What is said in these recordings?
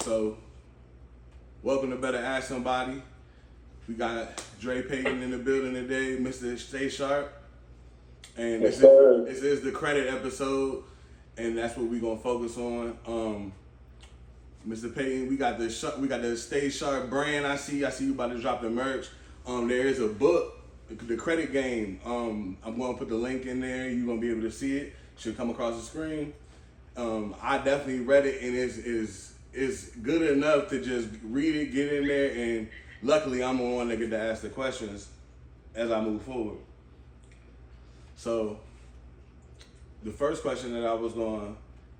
So, welcome to Better Ask Somebody. We got Drae Peyton in the building today, Mr. STAYSHARP. And this is the credit episode, and that's what we're gonna focus on. Mr. Peyton, we got the STAYSHARP brand. I see you about to drop the merch. There is a book, The Credit Game. I'm gonna put the link in there. You're gonna be able to see it. Should come across the screen. I definitely read it, and it's good enough to just read it, get in there, and luckily I'm the one that get to ask the questions as I move forward. So the first question that I was going,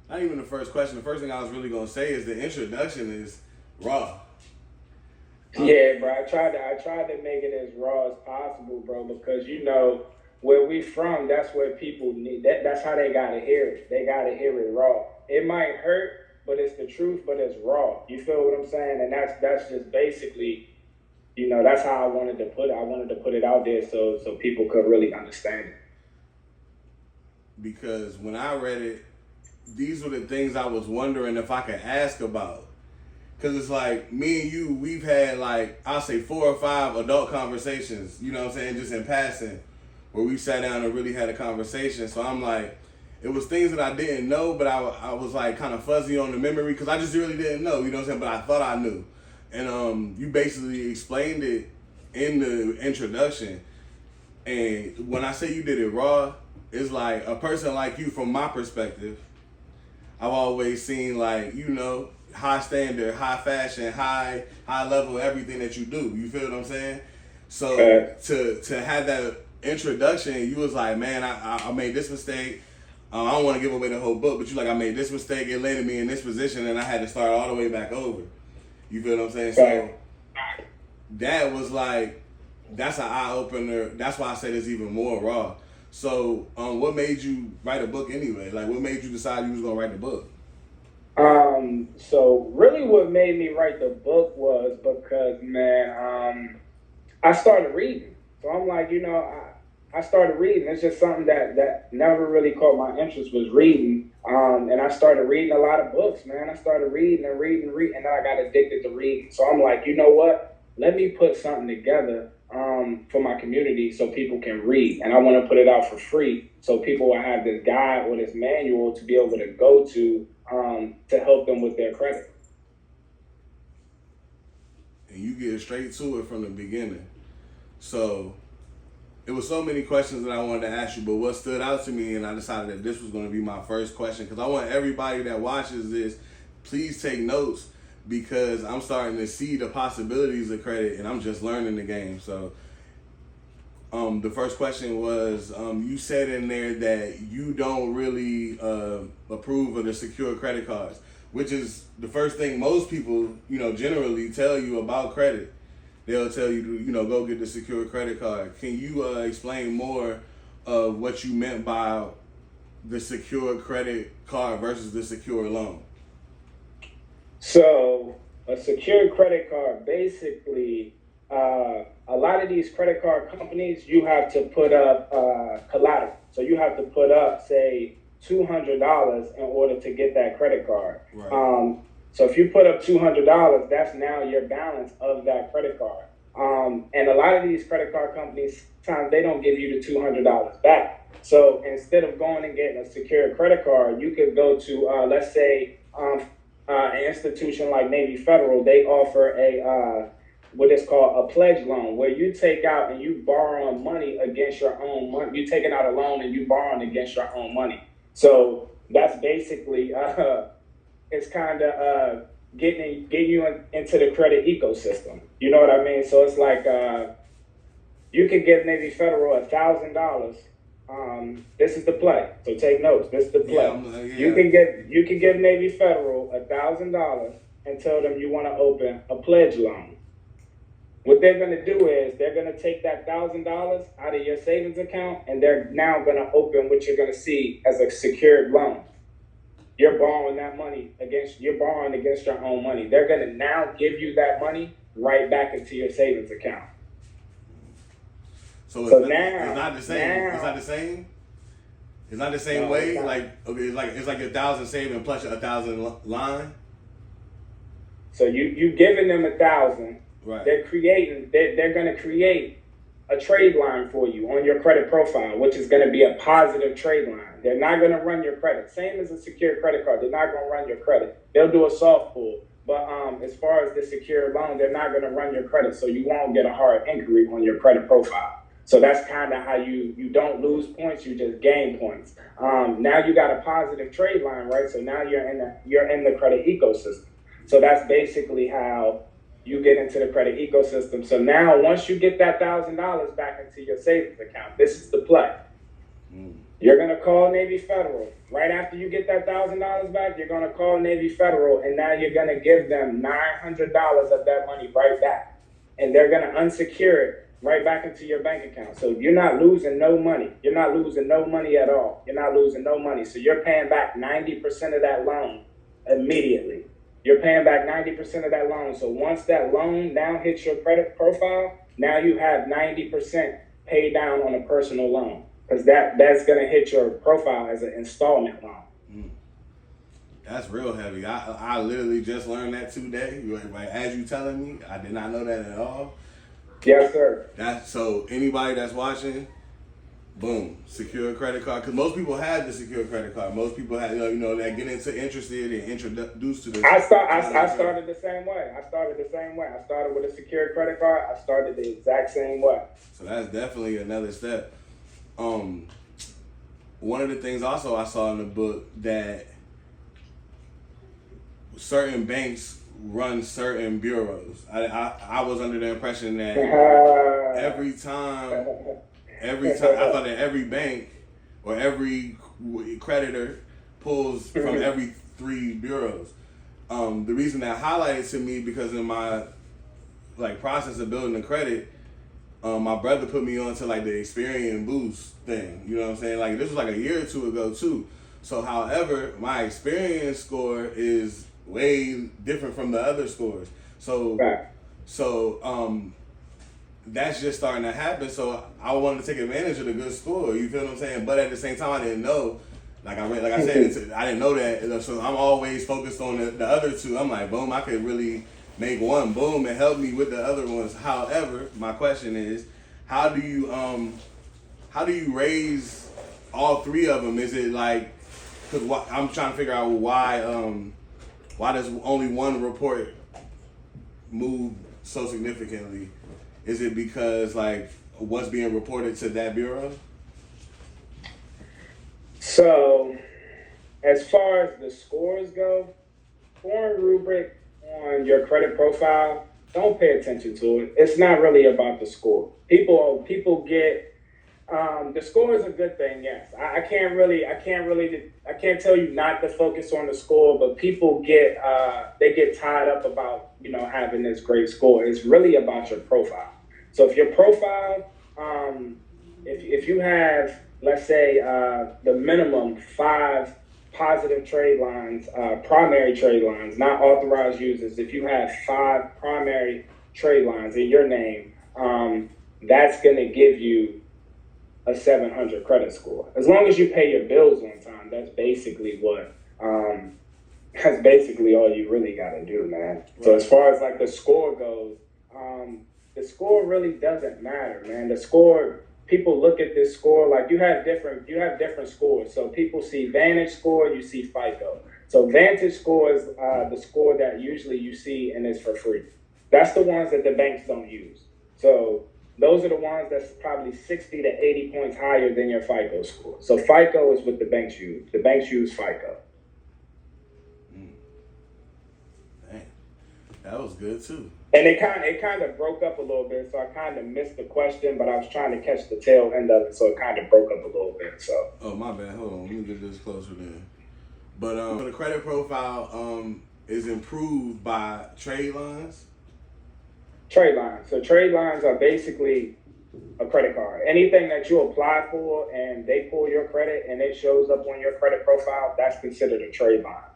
not even the first question, the first thing I was really going to say is the introduction is raw. Yeah, bro, I tried to make it as raw as possible, bro, because where we from, that's where people need that's how they gotta hear it. They gotta hear it raw. It might hurt, but it's the truth, but it's raw. You feel what I'm saying? And that's just basically, that's how I wanted to put it. I wanted to put it out there so people could really understand it. Because when I read it, these were the things I was wondering if I could ask about. Because it's like, me and you, we've had I'll say 4 or 5 adult conversations, you know what I'm saying, just in passing, where we sat down and really had a conversation. So I'm like, it was things that I didn't know, but I was kind of fuzzy on the memory because I just really didn't know, you know what I'm saying, but I thought I knew. And you basically explained it in the introduction. And when I say you did it raw, it's like a person like you, from my perspective, I've always seen high standard, high fashion, high level, everything that you do. You feel what I'm saying? So to have that introduction, you was like, man, I made this mistake. I don't want to give away the whole book, but you I made this mistake. It landed me in this position, and I had to start all the way back over. You feel what I'm saying? So that was that's an eye opener. That's why I said it's even more raw. So, what made you write a book anyway? What made you decide you was gonna write the book? So really what made me write the book was because, man, I started reading. So I'm I started reading. It's just something that never really caught my interest, was reading. And I started reading a lot of books, man. I started reading, and then I got addicted to reading. So I'm like, you know what? Let me put something together for my community so people can read. And I want to put it out for free so people will have this guide or this manual to be able to go to help them with their credit. And you get straight to it from the beginning. So it was so many questions that I wanted to ask you, but what stood out to me, and I decided that this was going to be my first question, because I want everybody that watches this, please take notes, because I'm starting to see the possibilities of credit, and I'm just learning the game. So the first question was, you said in there that you don't really approve of the secure credit cards, which is the first thing most people, generally tell you about credit. They'll tell you to, go get the secure credit card. Can you explain more of what you meant by the secure credit card versus the secure loan? So a secured credit card, basically, a lot of these credit card companies, you have to put up collateral. So you have to put up, say, $200 in order to get that credit card. Right. So if you put up $200, that's now your balance of that credit card. And a lot of these credit card companies, sometimes they don't give you the $200 back. So instead of going and getting a secured credit card, you could go to, let's say, an institution like Navy Federal. They offer what is called a pledge loan, where you take out and you borrow money against your own money. You're taking out a loan and you borrowing against your own money. So that's basically, it's kind of getting you into the credit ecosystem. You know what I mean? So it's you can give Navy Federal $1,000. This is the play. So take notes. This is the play. Yeah. You can give Navy Federal $1,000 and tell them you want to open a pledge loan. What they're going to do is they're going to take that $1,000 out of your savings account, and they're now going to open what you're going to see as a secured loan. You're borrowing against your own money. They're going to now give you that money right back into your savings account. So it's not the same. It's not the same. It's not the same way. It's like 1,000 saving plus 1,000 line. So you giving them 1,000. Right. They're going to create a trade line for you on your credit profile, which is going to be a positive trade line. They're not going to run your credit. Same as a secured credit card. They're not going to run your credit. They'll do a soft pull. But as far as the secured loan, they're not going to run your credit. So you won't get a hard inquiry on your credit profile. So that's kind of how you don't lose points, you just gain points. Now you got a positive trade line, right? So now you're in the credit ecosystem. So that's basically how you get into the credit ecosystem. So now once you get that $1,000 back into your savings account, this is the play. You're going to call Navy Federal. Right after you get that $1,000 back, you're going to call Navy Federal, and now you're going to give them $900 of that money right back. And they're going to unsecure it right back into your bank account. So you're not losing no money. You're not losing no money at all. You're not losing no money. So you're paying back 90% of that loan immediately. You're paying back 90% of that loan. So once that loan now hits your credit profile, now you have 90% paid down on a personal loan, because that's going to hit your profile as an installment loan. That's real heavy. I literally just learned that today. Like, as you telling me, I did not know that at all. Yes, sir. So anybody that's watching, boom, secure credit card. Because most people have the secure credit card. Most people have, that get interested and introduced to this. I started the same way. I started with a secured credit card. I started the exact same way. So that's definitely another step. One of the things also I saw in the book that certain banks run certain bureaus. I was under the impression that every time I thought that every bank or every creditor pulls from every 3 bureaus. The reason that highlighted to me, because in my process of building the credit, my brother put me on to the Experian Boost thing. You know what I'm saying? This was a year or two ago too. So however, my Experian score is way different from the other scores. So that's just starting to happen. So I wanted to take advantage of the good score. You feel what I'm saying? But at the same time, I didn't know. I didn't know that. So I'm always focused on the other 2. I'm like, boom, I could really make one, boom, and help me with the other ones. However, my question is, how do you raise all 3 of them? Is it because I'm trying to figure out why does only one report move so significantly? Is it because what's being reported to that bureau? So, as far as the scores go, foreign rubric on your credit profile, don't pay attention to it. It's not really about the score. People get the score is a good thing, yes. I can't tell you not to focus on the score, but people get tied up about having this great score. It's really about your profile. So if your profile, if you have, let's say, the minimum 5 positive trade lines, primary trade lines, not authorized users. If you have 5 primary trade lines in your name, that's going to give you a 700 credit score. As long as you pay your bills on time, that's basically all you really got to do, man. Right. So as far as the score goes, the score really doesn't matter, man. The score, people look at this score, you have different scores. So people see Vantage score, you see FICO. So Vantage score is the score that usually you see and is for free. That's the ones that the banks don't use. So those are the ones that's probably 60 to 80 points higher than your FICO score. So FICO is what the banks use. The banks use FICO. Dang. That was good too. And it kind of broke up a little bit, so I kind of missed the question, but I was trying to catch the tail end of it, so it kind of broke up a little bit. So. Oh, my bad. Hold on. Let me get this closer then. But the credit profile is improved by trade lines. Trade lines. So trade lines are basically a credit card. Anything that you apply for and they pull your credit and it shows up on your credit profile, that's considered a trade line.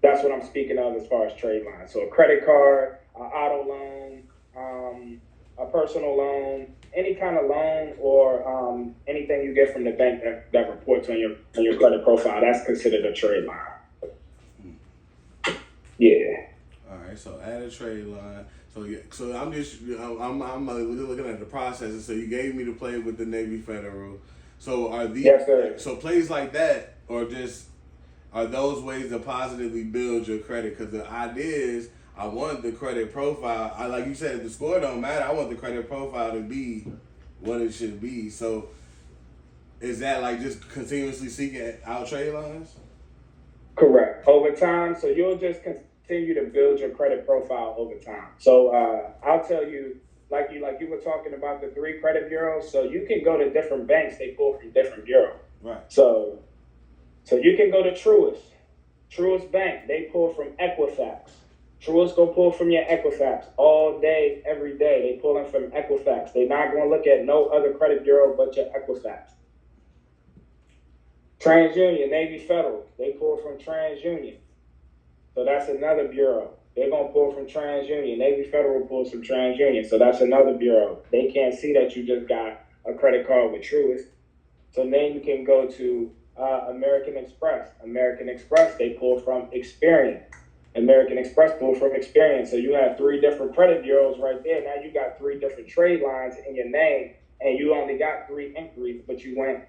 That's what I'm speaking of as far as trade lines. So a credit card, an auto loan, a personal loan, any kind of loan or anything you get from the bank that reports on your credit profile, that's considered a trade line. Yeah. All right. So add a trade line. So yeah, so I'm just I'm looking at the processes. So you gave me to play with the Navy Federal. So are these Yes, sir. so plays like that, or just are those ways to positively build your credit? Because the idea is I want the credit profile. I like you said, the score don't matter. I want the credit profile to be what it should be. So is that like just continuously seeking out trade lines? Correct. Over time, so you'll just continue to build your credit profile over time. So I'll tell you, like you were talking about the 3 credit bureaus. So you can go to different banks. They pull from different bureaus. Right. So you can go to Truist Bank. They pull from Equifax. Truist go pull from your Equifax all day, every day. They pulling from Equifax. They're not going to look at no other credit bureau but your Equifax. TransUnion, Navy Federal, they pull from TransUnion. So that's another bureau. They're going to pull from TransUnion. Navy Federal pulls from TransUnion. So that's another bureau. They can't see that you just got a credit card with Truist. So then you can go to American Express. American Express, they pull from Experian. American Express pull from Experian. So you have 3 different credit bureaus right there. Now you got 3 different trade lines in your name, and you only got 3 inquiries, but you went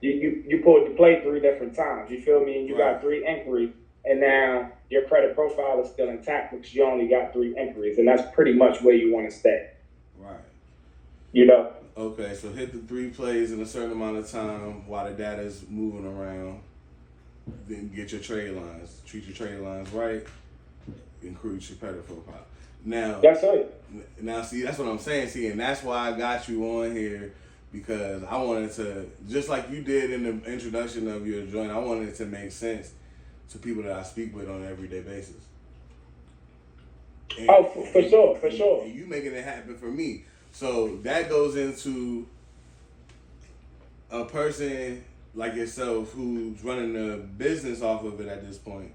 you pulled the play 3 different times. You feel me? And you got 3 inquiries, and now your credit profile is still intact because you only got 3 inquiries, and that's pretty much where you want to stay. Right. You know? Okay, so hit the 3 plays in a certain amount of time while the data's moving around. Then get your trade lines. Treat your trade lines right. Increase your credit profile. Now, That's it. Now, see, that's what I'm saying. See, and that's why I got you on here, because I wanted to, just like you did in the introduction of your joint, I wanted it to make sense to people that I speak with on an everyday basis. And, For sure. And you making it happen for me. So that goes into a person like yourself who's running a business off of it at this point.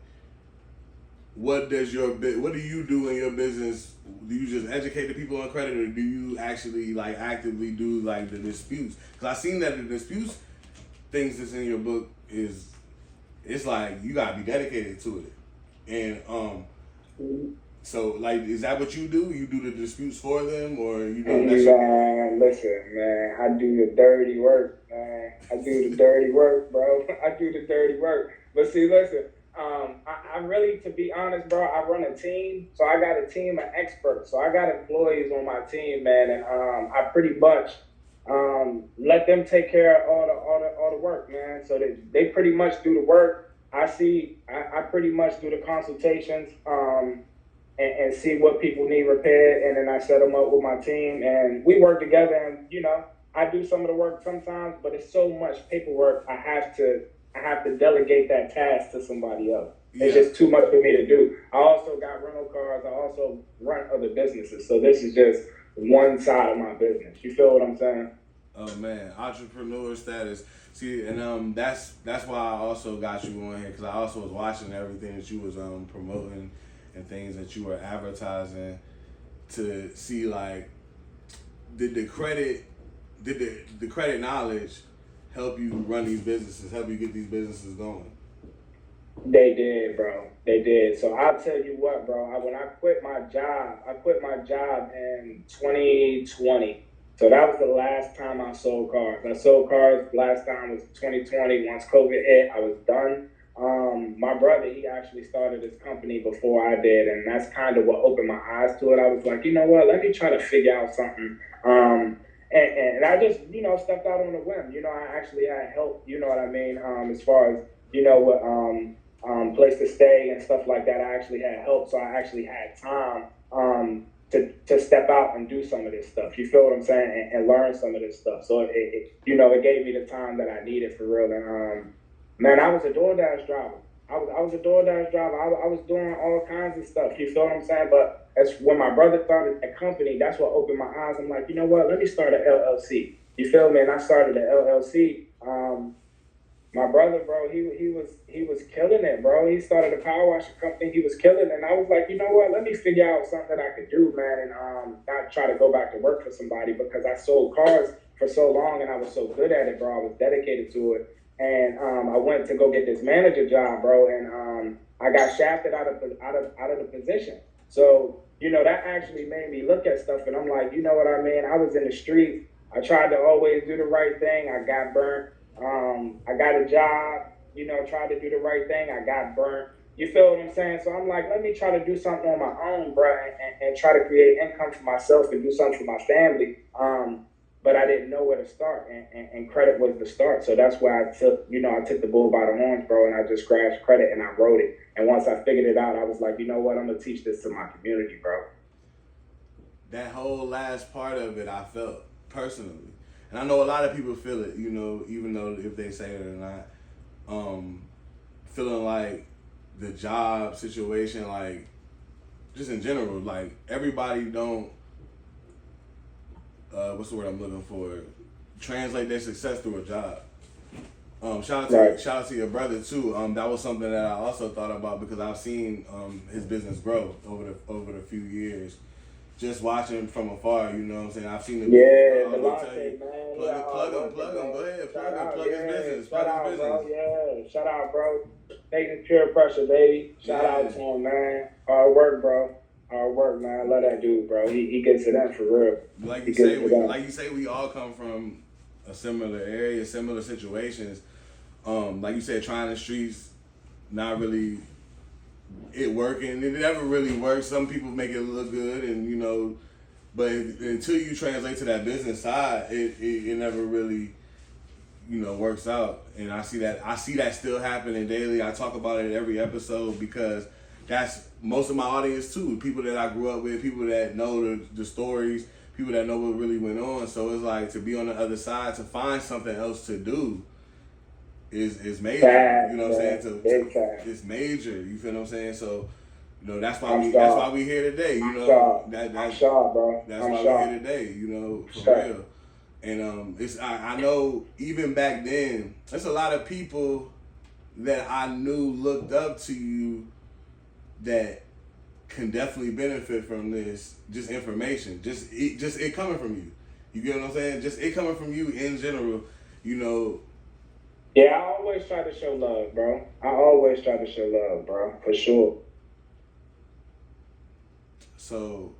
What do you do in your business? Do you just educate the people on credit, or do you actually like actively do like the disputes? Because I seen that the disputes things that's in your book it's like you gotta be dedicated to it. And so like, is that what you do? You do the disputes for them, or you do listen, man, I do the dirty work, man. I do the dirty work, bro. I do the dirty work. But see, listen, I really, to be honest, bro, I run a team. So I got a team of experts. So I got employees on my team, man, and I pretty much let them take care of all the work, man. So they pretty much do the work. I pretty much do the consultations, and see what people need repaired, and then I set them up with my team, and we work together. And I do some of the work sometimes, but it's so much paperwork. I have to delegate that task to somebody else. Yeah. It's just too much for me to do. I also got rental cars. I also run other businesses. So this is just one side of my business. You feel what I'm saying? Oh man, entrepreneur status. See, and that's why I also got you on here, because I also was watching everything that you was promoting and things that you were advertising, to see like, did the credit knowledge help you run these businesses, help you get these businesses going? They did, bro. They did. So I'll tell you what, bro. When I quit my job in 2020. So that was the last time I sold cars. I sold cars last time was 2020. Once COVID hit, I was done. My brother, he actually started his company before I did, and that's kind of what opened my eyes to it. I was like, you know what, let me try to figure out something. And I just, stepped out on a whim. I actually had help, you know what I mean, as far as, with place to stay and stuff like that. I actually had help, so I actually had time to step out and do some of this stuff. You feel what I'm saying? And learn some of this stuff. So it gave me the time that I needed for real. And man, I was a DoorDash driver. I was a DoorDash driver. I was doing all kinds of stuff. You feel what I'm saying? But that's when my brother started a company. That's what opened my eyes. I'm like, you know what? Let me start an LLC. You feel me? And I started an LLC. My brother, bro, he was killing it, bro. He started a power washing company. He was killing it. And I was like, you know what? Let me figure out something that I could do, man, and not try to go back to work for somebody, because I sold cars for so long and I was so good at it, bro. I was dedicated to it. and I went to go get this manager job, bro, and I got shafted out of the position. So that actually made me look at stuff, and I'm like, you know what I mean? I was in the streets. I tried to always do the right thing. I got burnt. I got a job. Tried to do the right thing. I got burnt. You feel what I'm saying? So I'm like, let me try to do something on my own, bro, and try to create income for myself and do something for my family. But I didn't know where to start, and credit was the start. So that's why I took the bull by the horns, bro, and I just grabbed credit and I wrote it. And once I figured it out, I was like, you know what? I'm gonna teach this to my community, bro. That whole last part of it, I felt personally, and I know a lot of people feel it. Even though if they say it or not, feeling like the job situation, like just in general, like everybody don't. What's the word I'm looking for? Translate their success through a job. Shout out to your brother too. That was something that I also thought about because I've seen his business grow over the few years. Just watching from afar, you know what I'm saying? I've seen the Delonte, man. Plug him. Go ahead, plug his business. Bro. Yeah, shout out, bro. Taking pure pressure, baby. Shout out to him, man. Hard work, bro. Hard work, man. I love that dude, bro. He gets it in for real. Like you say, we all come from a similar area, similar situations. Like you said, trying the streets, not really it working. It never really works. Some people make it look good, and but until you translate to that business side, it never really works out. And I see that still happening daily. I talk about it every episode because that's most of my audience too. People that I grew up with, people that know the stories, people that know what really went on. So it's like to be on the other side, to find something else to do is major. You know what I'm saying? It's major. You feel what I'm saying? So that's why we here today. I'm sure, bro. That's why we're here today. For real. And I know even back then, there's a lot of people that I knew looked up to you that can definitely benefit from this, just information, just it coming from you. You get what I'm saying? Just it coming from you in general, Yeah, I always try to show love, bro. For sure. So,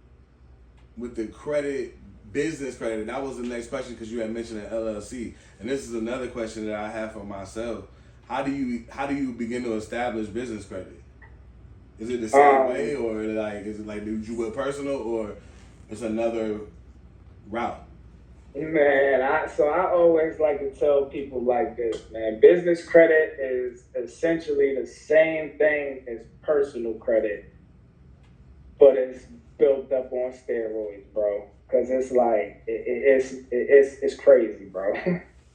with the business credit, that was the next question because you had mentioned an LLC, and this is another question that I have for myself. How do you begin to establish business credit? Is it the same way, or is it like did you with personal, or it's another route? Man, I always like to tell people like this, man. Business credit is essentially the same thing as personal credit, but it's built up on steroids, bro. Cause it's like it's crazy, bro.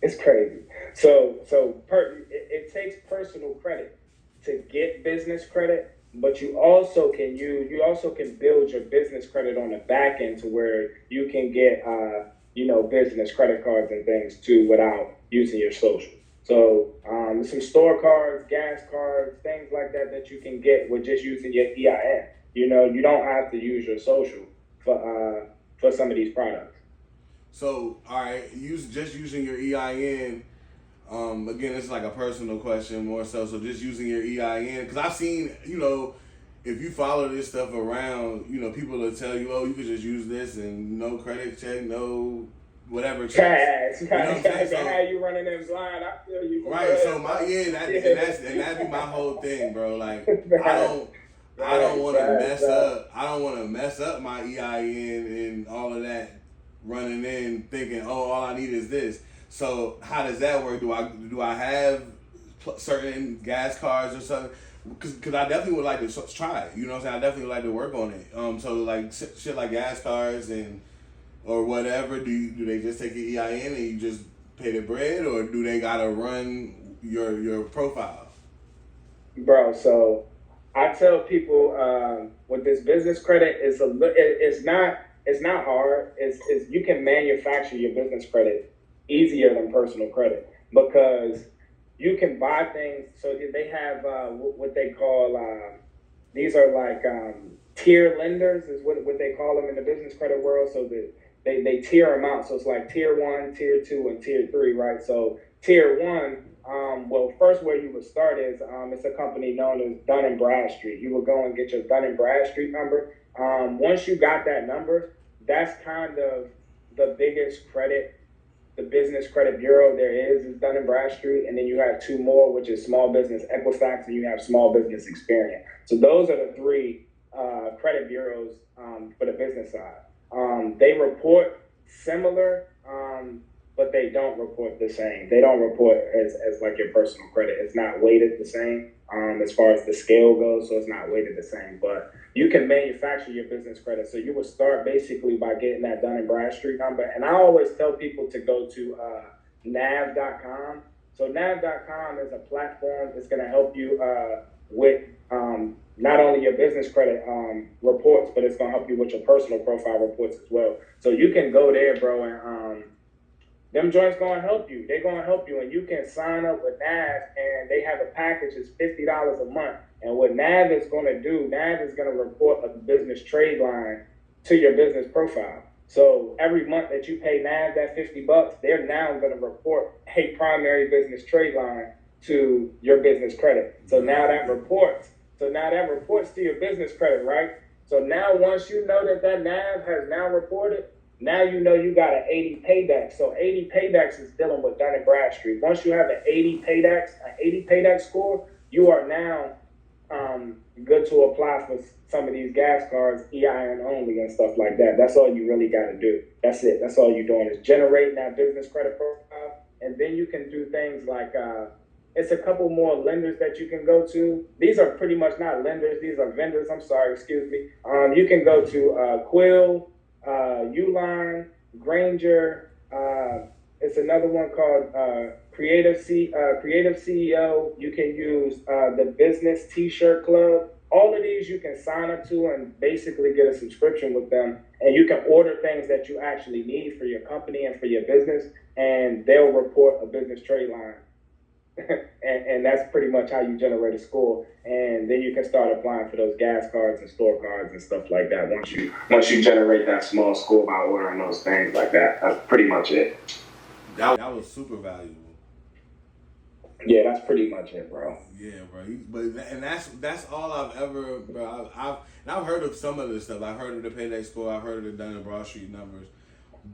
It's crazy. So it takes personal credit to get business credit. But you also can build your business credit on the back end to where you can get business credit cards and things too without using your social. So some store cards, gas cards, things like that you can get with just using your EIN. You don't have to use your social for some of these products. So all right, just using your EIN. Again, it's like a personal question more so. So just using your EIN, because I've seen, if you follow this stuff around, people will tell you, oh, you could just use this and no credit check, no whatever check. So how you running them blind? I feel you. Right. So that'd be my whole thing, bro. Like I don't want to mess up. I don't want to mess up my EIN and all of that. Running in thinking, oh, all I need is this. So how does that work? Do I have certain gas cards or something? Because I definitely would like to try it. You know what I'm saying? I definitely would like to work on it. So like shit like gas cards or whatever. Do they just take your EIN and you just pay the bread, or do they gotta run your profile? Bro, so I tell people with this business credit, it's not hard. It's you can manufacture your business credit easier than personal credit because you can buy things. So they have what they call these are like tier lenders is what they call them in the business credit world. So that they tier them out. So it's like tier 1, tier 2, and tier 3, right? So tier 1 Well, first where you would start is it's a company known as Dun and Bradstreet. You would go and get your Dun and Bradstreet number. Once you got that number, that's kind of the biggest credit, the business credit bureau there is Dun and Bradstreet, and then you have two more, which is Small Business Equifax, and you have Small Business Experian. So those are the three credit bureaus for the business side. They report similar, but they don't report the same. They don't report as like your personal credit. It's not weighted the same as far as the scale goes, so it's not weighted the same. But you can manufacture your business credit. So you would start basically by getting that Dun and Bradstreet number. And I always tell people to go to nav.com. So nav.com is a platform that's going to help you with not only your business credit reports, but it's going to help you with your personal profile reports as well. So you can go there, bro, and them joints gonna help you. They're gonna help you, and you can sign up with NAV, and they have a package that's $50 a month. And what NAV is gonna do, NAV is gonna report a business trade line to your business profile. So every month that you pay NAV that $50, they're now gonna report a primary business trade line to your business credit. So now that reports to your business credit, right? So now once you know that NAV has now reported, now you know you got an 80 paydex. So 80 paydex is dealing with Dun & Bradstreet. Once you have an 80 paydex score, you are now good to apply for some of these gas cards, EIN only and stuff like that. That's all you really got to do. That's it. That's all you're doing is generating that business credit profile. And then you can do things like, it's a couple more lenders that you can go to. These are pretty much not lenders. These are vendors. I'm sorry, excuse me. You can go to Quill, Uline, Granger. It's another one called Creative CEO. You can use the Business T-shirt Club. All of these you can sign up to and basically get a subscription with them. And you can order things that you actually need for your company and for your business, and they'll report a business trade line. and that's pretty much how you generate a score. And then you can start applying for those gas cards and store cards and stuff like that once you generate that small score by ordering those things like that. That's pretty much it. That was super valuable. Yeah, that's pretty much it, bro. Yeah, bro. And that's all I've ever, bro. I've heard of some of this stuff. I've heard of the payday score. I've heard of the Dun & Bradstreet numbers,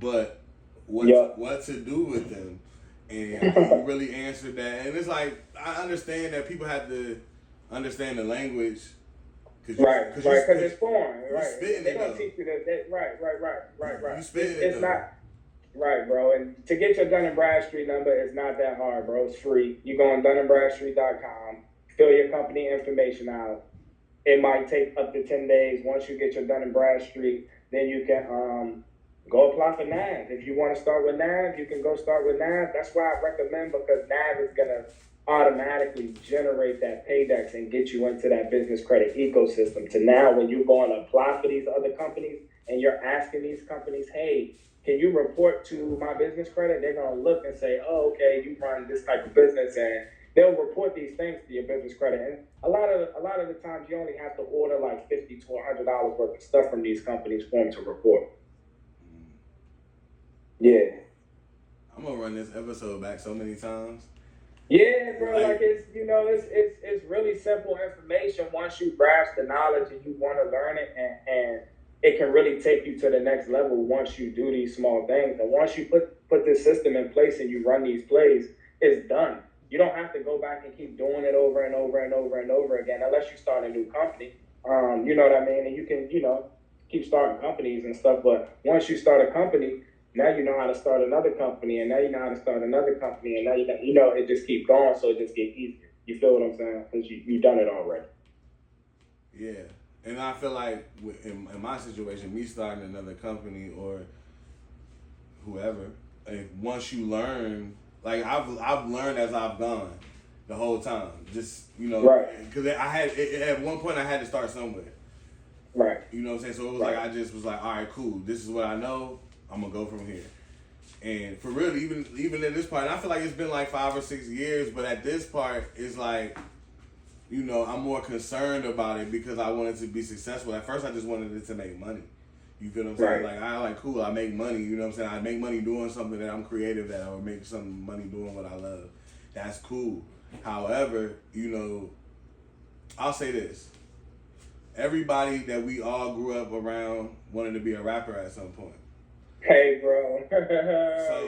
but what to do with them? And you really answered that. And it's like, I understand that people have to understand the language. Right, because it's foreign. Right. They don't teach you that. Right. You spitting it's not. Right, bro. And to get your Dun & Bradstreet number, it's not that hard, bro. It's free. You go on dunandbradstreet.com, fill your company information out. It might take up to 10 days. Once you get your Dun & Bradstreet, then you can go apply for NAV. If you want to start with NAV, you can go start with NAV. That's why I recommend, because NAV is going to automatically generate that paydex and get you into that business credit ecosystem. To now, when you're going to apply for these other companies and you're asking these companies, hey, can you report to my business credit? They're going to look and say, oh, okay, you run this type of business, and they'll report these things to your business credit. And a lot of the times you only have to order like $50 to $100 worth of stuff from these companies for them to report. Yeah. I'm gonna run this episode back so many times. Yeah, bro. Like it's really simple information once you grasp the knowledge and you want to learn it, and it can really take you to the next level once you do these small things. And once you put this system in place and you run these plays, it's done. You don't have to go back and keep doing it over and over and over and over again unless you start a new company. You know what I mean? And you can, keep starting companies and stuff. But once you start a company, now you know how to start another company, and now you know how to start another company, and now it just keeps going, so it just gets easier. You feel what I'm saying? Because you've done it already. Yeah, and I feel like in my situation, me starting another company or whoever, once you learn, like I've learned as I've gone the whole time. Just right? Because at one point I had to start somewhere. Right. You know what I'm saying? So it was like I just was like, all right, cool. This is what I know. I'm gonna go from here. And for real, even at this part, I feel like it's been like 5 or 6 years, but at this part, it's like, I'm more concerned about it because I wanted to be successful. At first, I just wanted it to make money. You feel what I'm saying? Like, cool, I make money, you know what I'm saying? I make money doing something that I'm creative at, or make some money doing what I love. That's cool. However, you know, I'll say this. Everybody that we all grew up around wanted to be a rapper at some point. Hey, bro. So,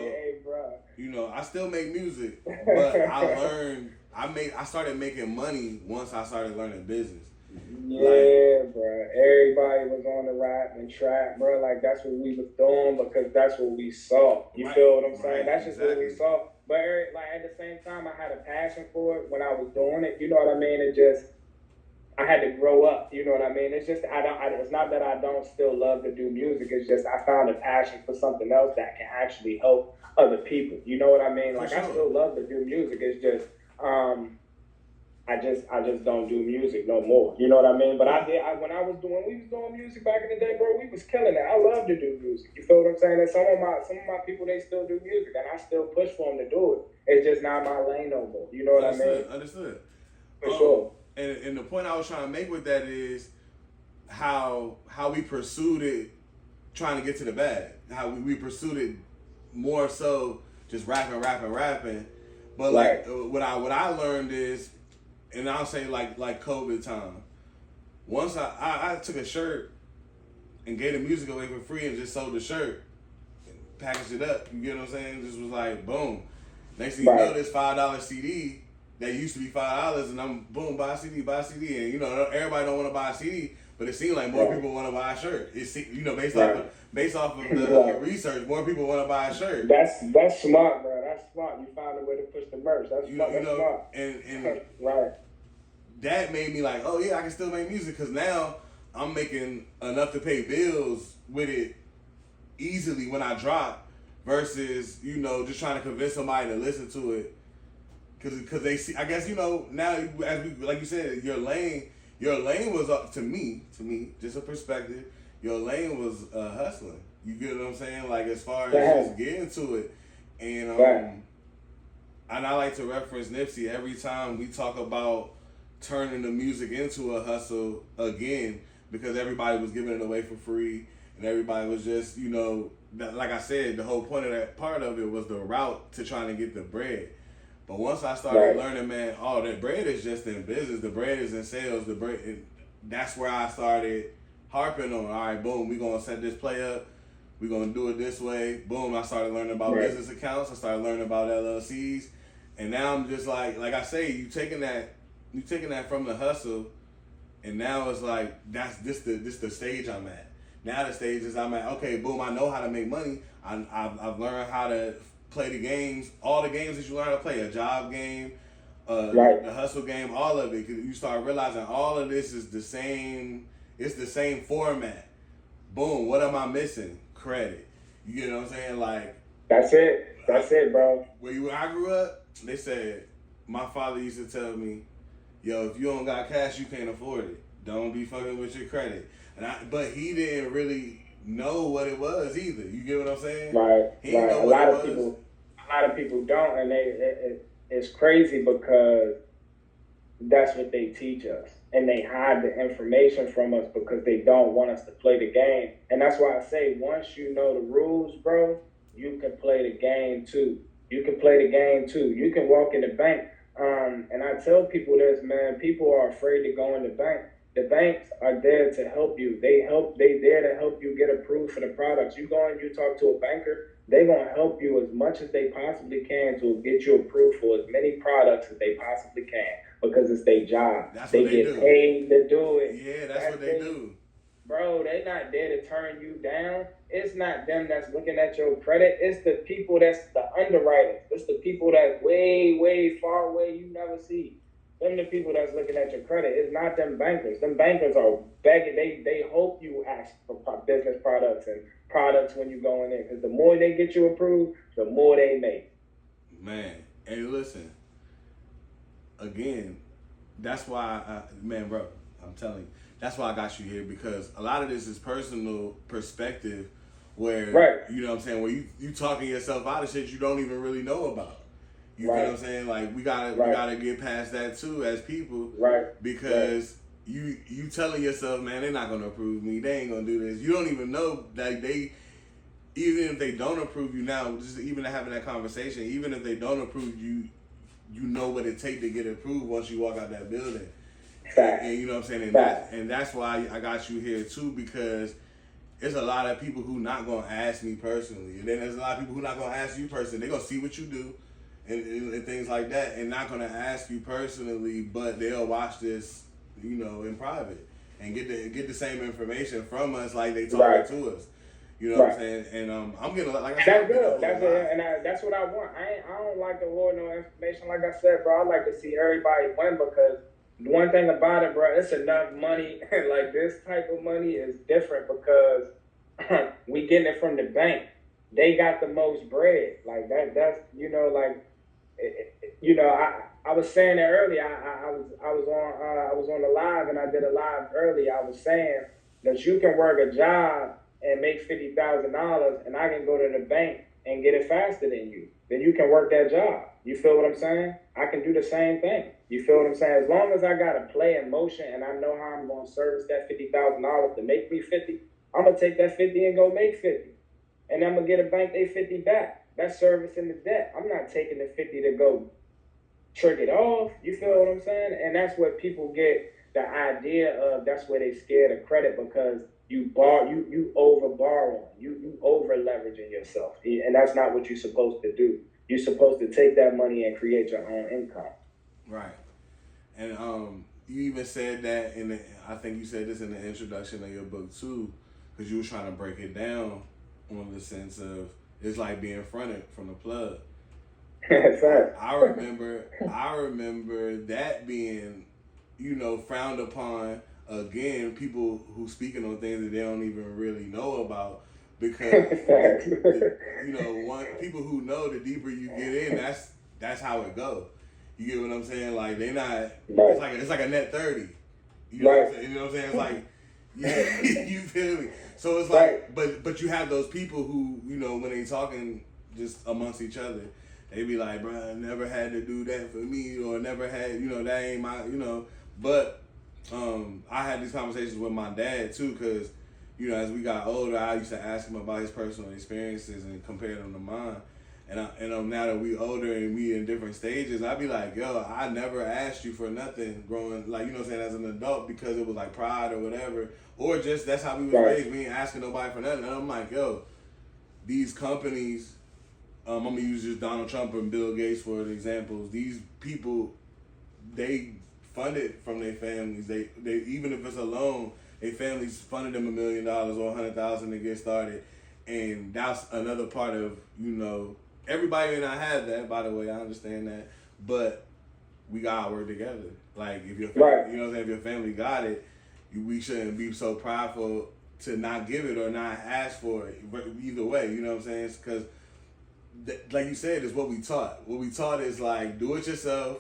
hey, bro. you know, I still make music, but I started making money once I started learning business. Yeah, bro. Everybody was on the rap and trap, bro. Like, that's what we was doing because that's what we saw. You feel what I'm saying? That's just what we saw. But, like, at the same time, I had a passion for it when I was doing it. You know what I mean? It just, I had to grow up. You know what I mean? It's just, it's not that I don't still love to do music. It's just, I found a passion for something else that can actually help other people. You know what I mean? Like, I still love to do music. It's just, I just don't do music no more. You know what I mean? But when we was doing music back in the day, bro, we was killing it. I love to do music. You feel what I'm saying? And some of my people, they still do music, and I still push for them to do it. It's just not my lane no more. You know what I mean? Understood. For sure. And the point I was trying to make with that is how we pursued it, trying to get to the bag. How we pursued it more so just rapping. But like what I learned is, and I'll say like COVID time. Once I took a shirt and gave the music away for free and just sold the shirt, and packaged it up. You get what I'm saying? Just was like boom. Next thing you know, this $5 CD that used to be $5, and I'm boom, buy a CD, and you know everybody don't want to buy a CD, but it seemed like more people want to buy a shirt. It's, you know, based off of the research, more people want to buy a shirt. That's smart, bro. That's smart. You found a way to push the merch. That's smart. And right. That made me like, oh yeah, I can still make music because now I'm making enough to pay bills with it easily when I drop, versus, you know, just trying to convince somebody to listen to it because they see. I guess, you know, now as we, like you said, your lane was up to me, just a perspective. Your lane was hustling. You get what I'm saying? Like as far as just getting to it, and I like to reference Nipsey every time we talk about turning the music into a hustle again, because everybody was giving it away for free and everybody was just, you know, like I said, the whole point of that part of it was the route to trying to get the bread. But once I started learning, man, oh, that bread is just in business, the bread is in sales, the bread, that's where I started harping on, all right, boom, we're going to set this play up, we're going to do it this way, boom, I started learning about business accounts, I started learning about LLCs, and now I'm just like I say, you taking that from the hustle, and now it's like this the stage I'm at. Now the stage is I'm at, okay, boom, I know how to make money. I've learned how to play the games, all the games that you learn how to play, a job game, the hustle game, all of it. Cause you start realizing all of this is the same. It's the same format. Boom, what am I missing? Credit. You get what I'm saying? Like that's it, bro. When I grew up, they said my father used to tell me, yo, if you don't got cash, you can't afford it. Don't be fucking with your credit. But he didn't really know what it was either. You get what I'm saying? Right. A lot of people don't, and it's crazy because that's what they teach us, and they hide the information from us because they don't want us to play the game. And that's why I say, once you know the rules, bro, you can play the game too. You can walk in the bank. And I tell people this, man, people are afraid to go in the bank. The banks are there to help you. They there to help you get approved for the products. You go and you talk to a banker, they're going to help you as much as they possibly can to get you approved for as many products as they possibly can, because it's their job. They get paid to do it. Yeah, that's what they do. Bro, they not there to turn you down. It's not them that's looking at your credit. It's the people that's the underwriters. It's the people that's way, way far away you never see. Them the people that's looking at your credit. It's not them bankers. Them bankers are begging. They hope you ask for business products and products when you go in there. Because the more they get you approved, the more they make. Man, hey, listen. Again, that's why, man, bro, I'm telling you. That's why I got you here, because a lot of this is personal perspective where, you know what I'm saying, where you talking yourself out of shit you don't even really know about. You know what I'm saying? Like, we gotta get past that too as people. Because you telling yourself, man, they're not gonna approve me, they ain't gonna do this. You don't even know that even if they don't approve you now, just even having that conversation, even if they don't approve you, you know what it take to get approved once you walk out that building. And you know what I'm saying? And that's why I got you here too, because there's a lot of people who not gonna ask me personally, and then there's a lot of people who not gonna ask you personally. They're gonna see what you do and things like that, and not gonna ask you personally, but they'll watch this, you know, in private and get the same information from us like they talking to us. You know what I'm saying? And I'm getting, like I said, that's good. That's what I want. I don't like to hoard no information. Like I said, bro, I like to see everybody win, because one thing about it, bro, it's enough money. Like, this type of money is different because we getting it from the bank. They got the most bread. Like that's you know, like you know, I was saying it earlier. I was on the live, and I did a live earlier. I was saying that you can work a job and make $50,000, and I can go to the bank and get it faster than you. Then you can work that job. You feel what I'm saying? I can do the same thing. You feel what I'm saying? As long as I got a play in motion and I know how I'm going to service that $50,000 to make me 50, I'm going to take that 50 and go make 50. And I'm going to get a bank they 50 back. That's servicing the debt. I'm not taking the 50 to go trick it off. You feel what I'm saying? And that's what people get the idea of. That's where they scared of credit, because you over borrowing, you over leveraging yourself, and that's not what you're supposed to do. You're supposed to take that money and create your own income. Right. And you even said that I think you said this in the introduction of your book too, because you were trying to break it down on the sense of it's like being fronted from the plug. I remember that being, you know, frowned upon. Again, people who speaking on things that they don't even really know about, because you know, people who know, the deeper you get in, that's how it goes. You get what I'm saying? Like, they not. It's like a net 30. You know what I'm saying? You know what I'm saying? It's like, yeah, you feel me? So it's like, but you have those people who, you know, when they talking just amongst each other, they be like, bro, I never had to do that for me, or never had, you know, that ain't my, you know, but. I had these conversations with my dad too, because, you know, as we got older, I used to ask him about his personal experiences and compare them to mine. And now that we older and we in different stages, I'd be like, yo, I never asked you for nothing growing, like, you know what I'm saying, as an adult, because it was like pride or whatever, or just that's how we was raised. We ain't asking nobody for nothing. And I'm like, yo, these companies, I'm gonna use just Donald Trump and Bill Gates for examples. These people, they funded from their families. They even if it's a loan, their families funded them $1 million or $100,000 to get started, and that's another part of, you know, everybody may not have that. By the way, I understand that, but we gotta work together. Like, if your family, you know what I'm saying, if your family got it, we shouldn't be so prideful to not give it or not ask for it. But either way, you know what I'm saying? Because, like you said, it's what we taught. What we taught is like, do it yourself.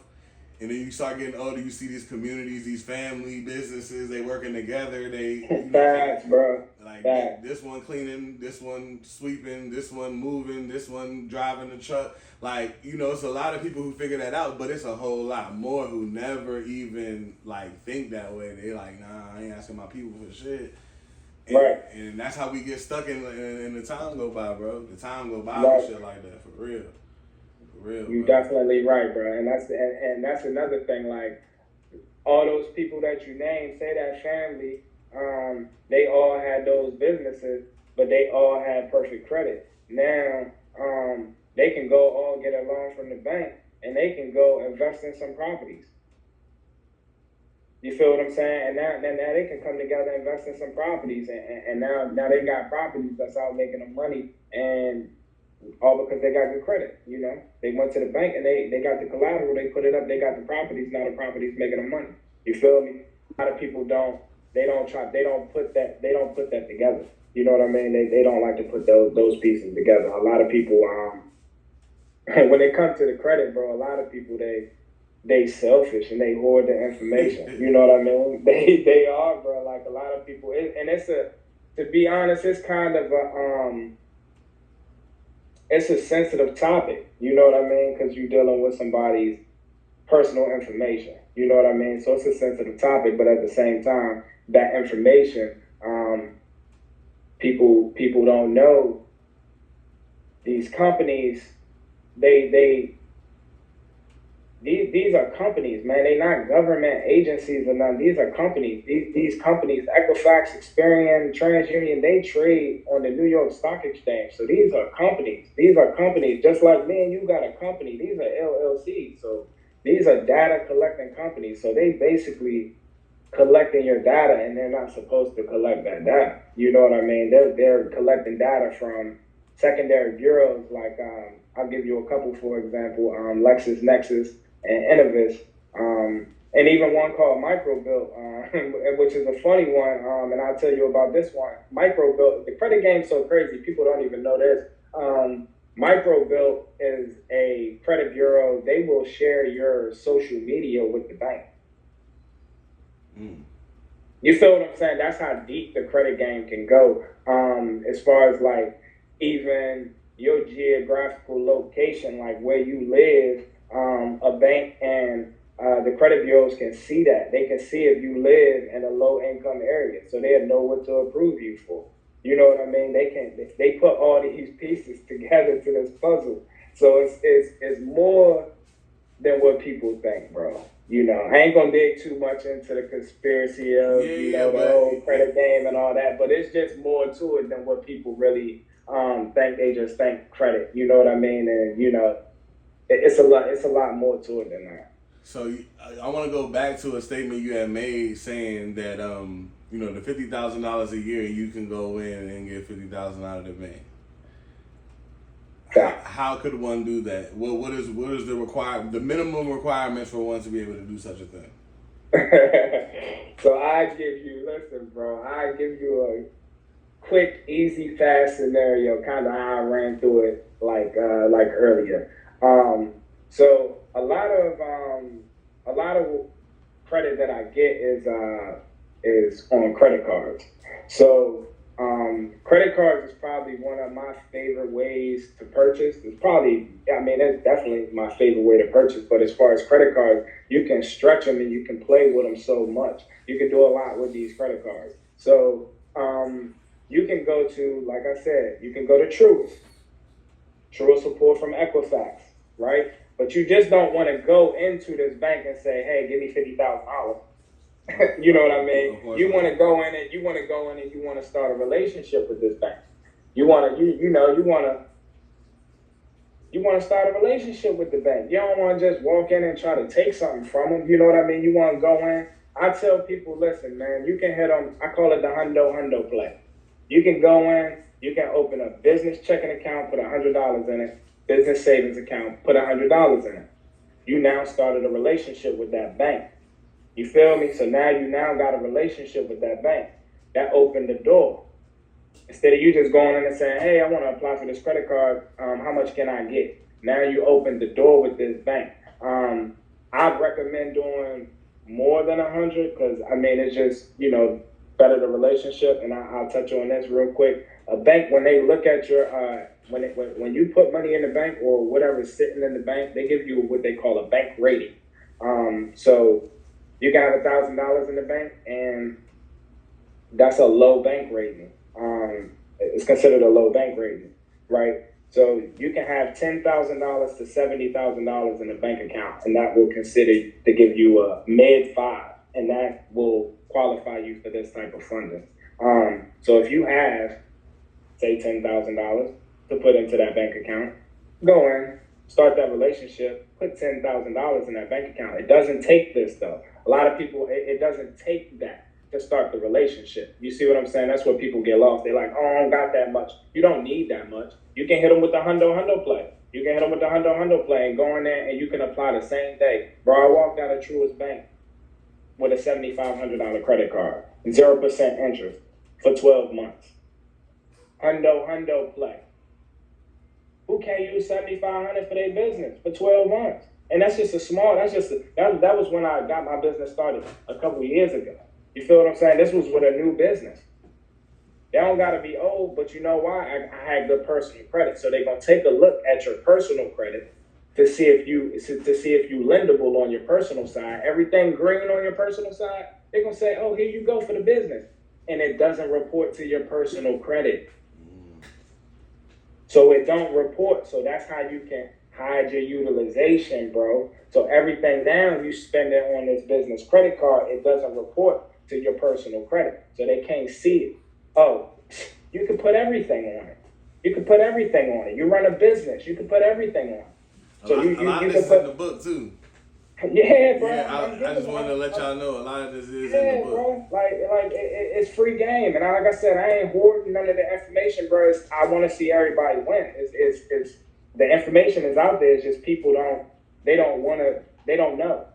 And then you start getting older, you see these communities, these family businesses, they working together. They, you know, bro. Like, this one cleaning, this one sweeping, this one moving, this one driving the truck. Like, you know, it's a lot of people who figure that out, but it's a whole lot more who never even, like, think that way. They like, nah, I ain't asking my people for shit. And, and that's how we get stuck in the time go by, bro. The time go by with shit like that, for real. You're definitely right, bro. And that's another thing. Like, all those people that you named, say that family, they all had those businesses, but they all had perfect credit. Now, they can go all get a loan from the bank, and they can go invest in some properties. You feel what I'm saying? And now they can come together and invest in some properties, and now they got properties that's out making them money, and all because they got good credit. You know, they went to the bank and they got the collateral, they put it up, they got the properties, now the properties making them money. You feel me? A lot of people don't put that together. You know what I mean? They don't like to put those pieces together. A lot of people, when it comes to the credit, bro, a lot of people they selfish and they hoard the information. You know what I mean? They are, bro. Like, a lot of people, and to be honest, it's kind of it's a sensitive topic, you know what I mean? Because you're dealing with somebody's personal information, you know what I mean? So it's a sensitive topic, but at the same time, that information, people don't know. These companies, they these are companies, man. They're not government agencies or none. These are companies. These companies, Equifax, Experian, TransUnion, they trade on the New York Stock Exchange. So these are companies. These are companies. Just like me and you got a company. These are LLCs. So these are data collecting companies. So they basically collecting your data, and they're not supposed to collect that data. You know what I mean? They're collecting data from secondary bureaus. Like I'll give you a couple, for example, LexisNexis and Innovis, and even one called Microbilt, which is a funny one. And I'll tell you about this one. Microbilt, the credit game's so crazy, people don't even know this. Microbilt is a credit bureau. They will share your social media with the bank. You feel what I'm saying? That's how deep the credit game can go. As far as like even your geographical location, like where you live, a bank and the credit bureaus can see that. They can see if you live in a low income area, so they'll know what to approve you for. You know what I mean? They put all these pieces together to this puzzle. So it's more than what people think, bro. You know, I ain't gonna dig too much into the conspiracy of the whole credit game and all that, but it's just more to it than what people really think. They just think credit. You know what I mean? And you know, it's a lot more to it than that. So I want to go back to a statement you had made saying that the $50,000 a year you can go in and get $50,000 out of the bank. How could one do that? What is the minimum requirements for one to be able to do such a thing? So I give you a quick, easy, fast scenario, kind of how I ran through it like earlier. So a lot of credit that I get is on credit cards. So credit cards is probably one of my favorite ways to purchase. It's definitely my favorite way to purchase. But as far as credit cards, you can stretch them and you can play with them so much. You can do a lot with these credit cards. So you can go to, like I said, you can go to Truist. Truist will pull from Equifax, right? But you just don't want to go into this bank and say, hey, give me $50,000. You know what I mean? You want to go in and you want to start a relationship with this bank. You want to start a relationship with the bank. You don't want to just walk in and try to take something from them. You know what I mean? You want to go in. I tell people, listen, man, you can hit them. I call it the hundo play. You can go in. You can open a business checking account, put $100 in it. Business savings account, put $100 in it. You now started a relationship with that bank. You feel me? So now you got a relationship with that bank. That opened the door. Instead of you just going in and saying, hey, I want to apply for this credit card. How much can I get? Now you open the door with this bank. I recommend doing more than 100 because, it's just, better the relationship. And I'll touch on this real quick. A bank, when they look at your, when you put money in the bank or whatever is sitting in the bank, they give you what they call a bank rating. So you can have $1,000 in the bank, and that's a low bank rating. It's considered a low bank rating, right? So you can have $10,000 to $70,000 in a bank account, and that will consider to give you a mid-5, and that will qualify you for this type of funding. So if you have, say, $10,000 to put into that bank account, go in, start that relationship, put $10,000 in that bank account. It doesn't take this, though. A lot of people, it doesn't take that to start the relationship. You see what I'm saying? That's where people get lost. They're like, oh, I don't got that much. You don't need that much. You can hit them with the hundo play. You can hit them with the hundo play and go in there and you can apply the same day. Bro, I walked out of Truist Bank with a $7,500 credit card, 0% interest for 12 months. Hundo play. Who can't use $7,500 for their business for 12 months? And that's just that was when I got my business started a couple years ago. You feel what I'm saying? This was with a new business. They don't got to be old, but you know why? I had good personal credit. So they're going to take a look at your personal credit to see if you lendable on your personal side. Everything green on your personal side, they're going to say, oh, here you go for the business. And it doesn't report to your personal credit. So it don't report. So that's how hide your utilization, bro. So everything now you spend it on this business credit card, it doesn't report to your personal credit. So they can't see it. Oh, you can put everything on it. You can put everything on it. You run a business, you can put everything on it. So a lot of this is in the book too. Yeah, bro. Yeah, I just wanted to let y'all know a lot of this is in the book. Bro. It's free game, and like I said, I ain't hoarding none of the information, bro. I want to see everybody win. It's the information is out there. It's just people don't know.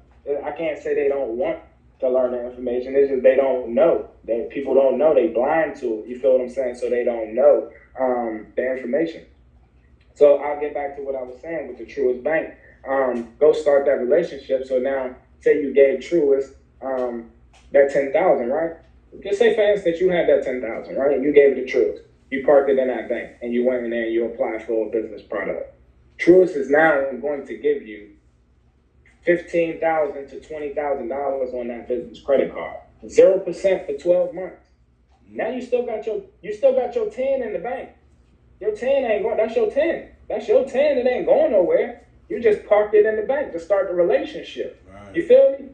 I can't say they don't want to learn the information. It's just they don't know. That people don't know. They blind to it. You feel what I'm saying? So they don't know the information. So I'll get back to what I was saying with the Truist Bank. Go start that relationship. So now, say you gave Truist that 10,000, right? Just say, for instance, you had that 10,000, right? You gave it to Truist. You parked it in that bank, and you went in there and you applied for a business product. Truist is now going to give you $15,000 to $20,000 on that business credit card, 0% for 12 months. Now you still got your 10 in the bank. Your 10 ain't going. That's your 10. That's your 10. It ain't going nowhere. You just parked it in the bank to start the relationship. Right. You feel me?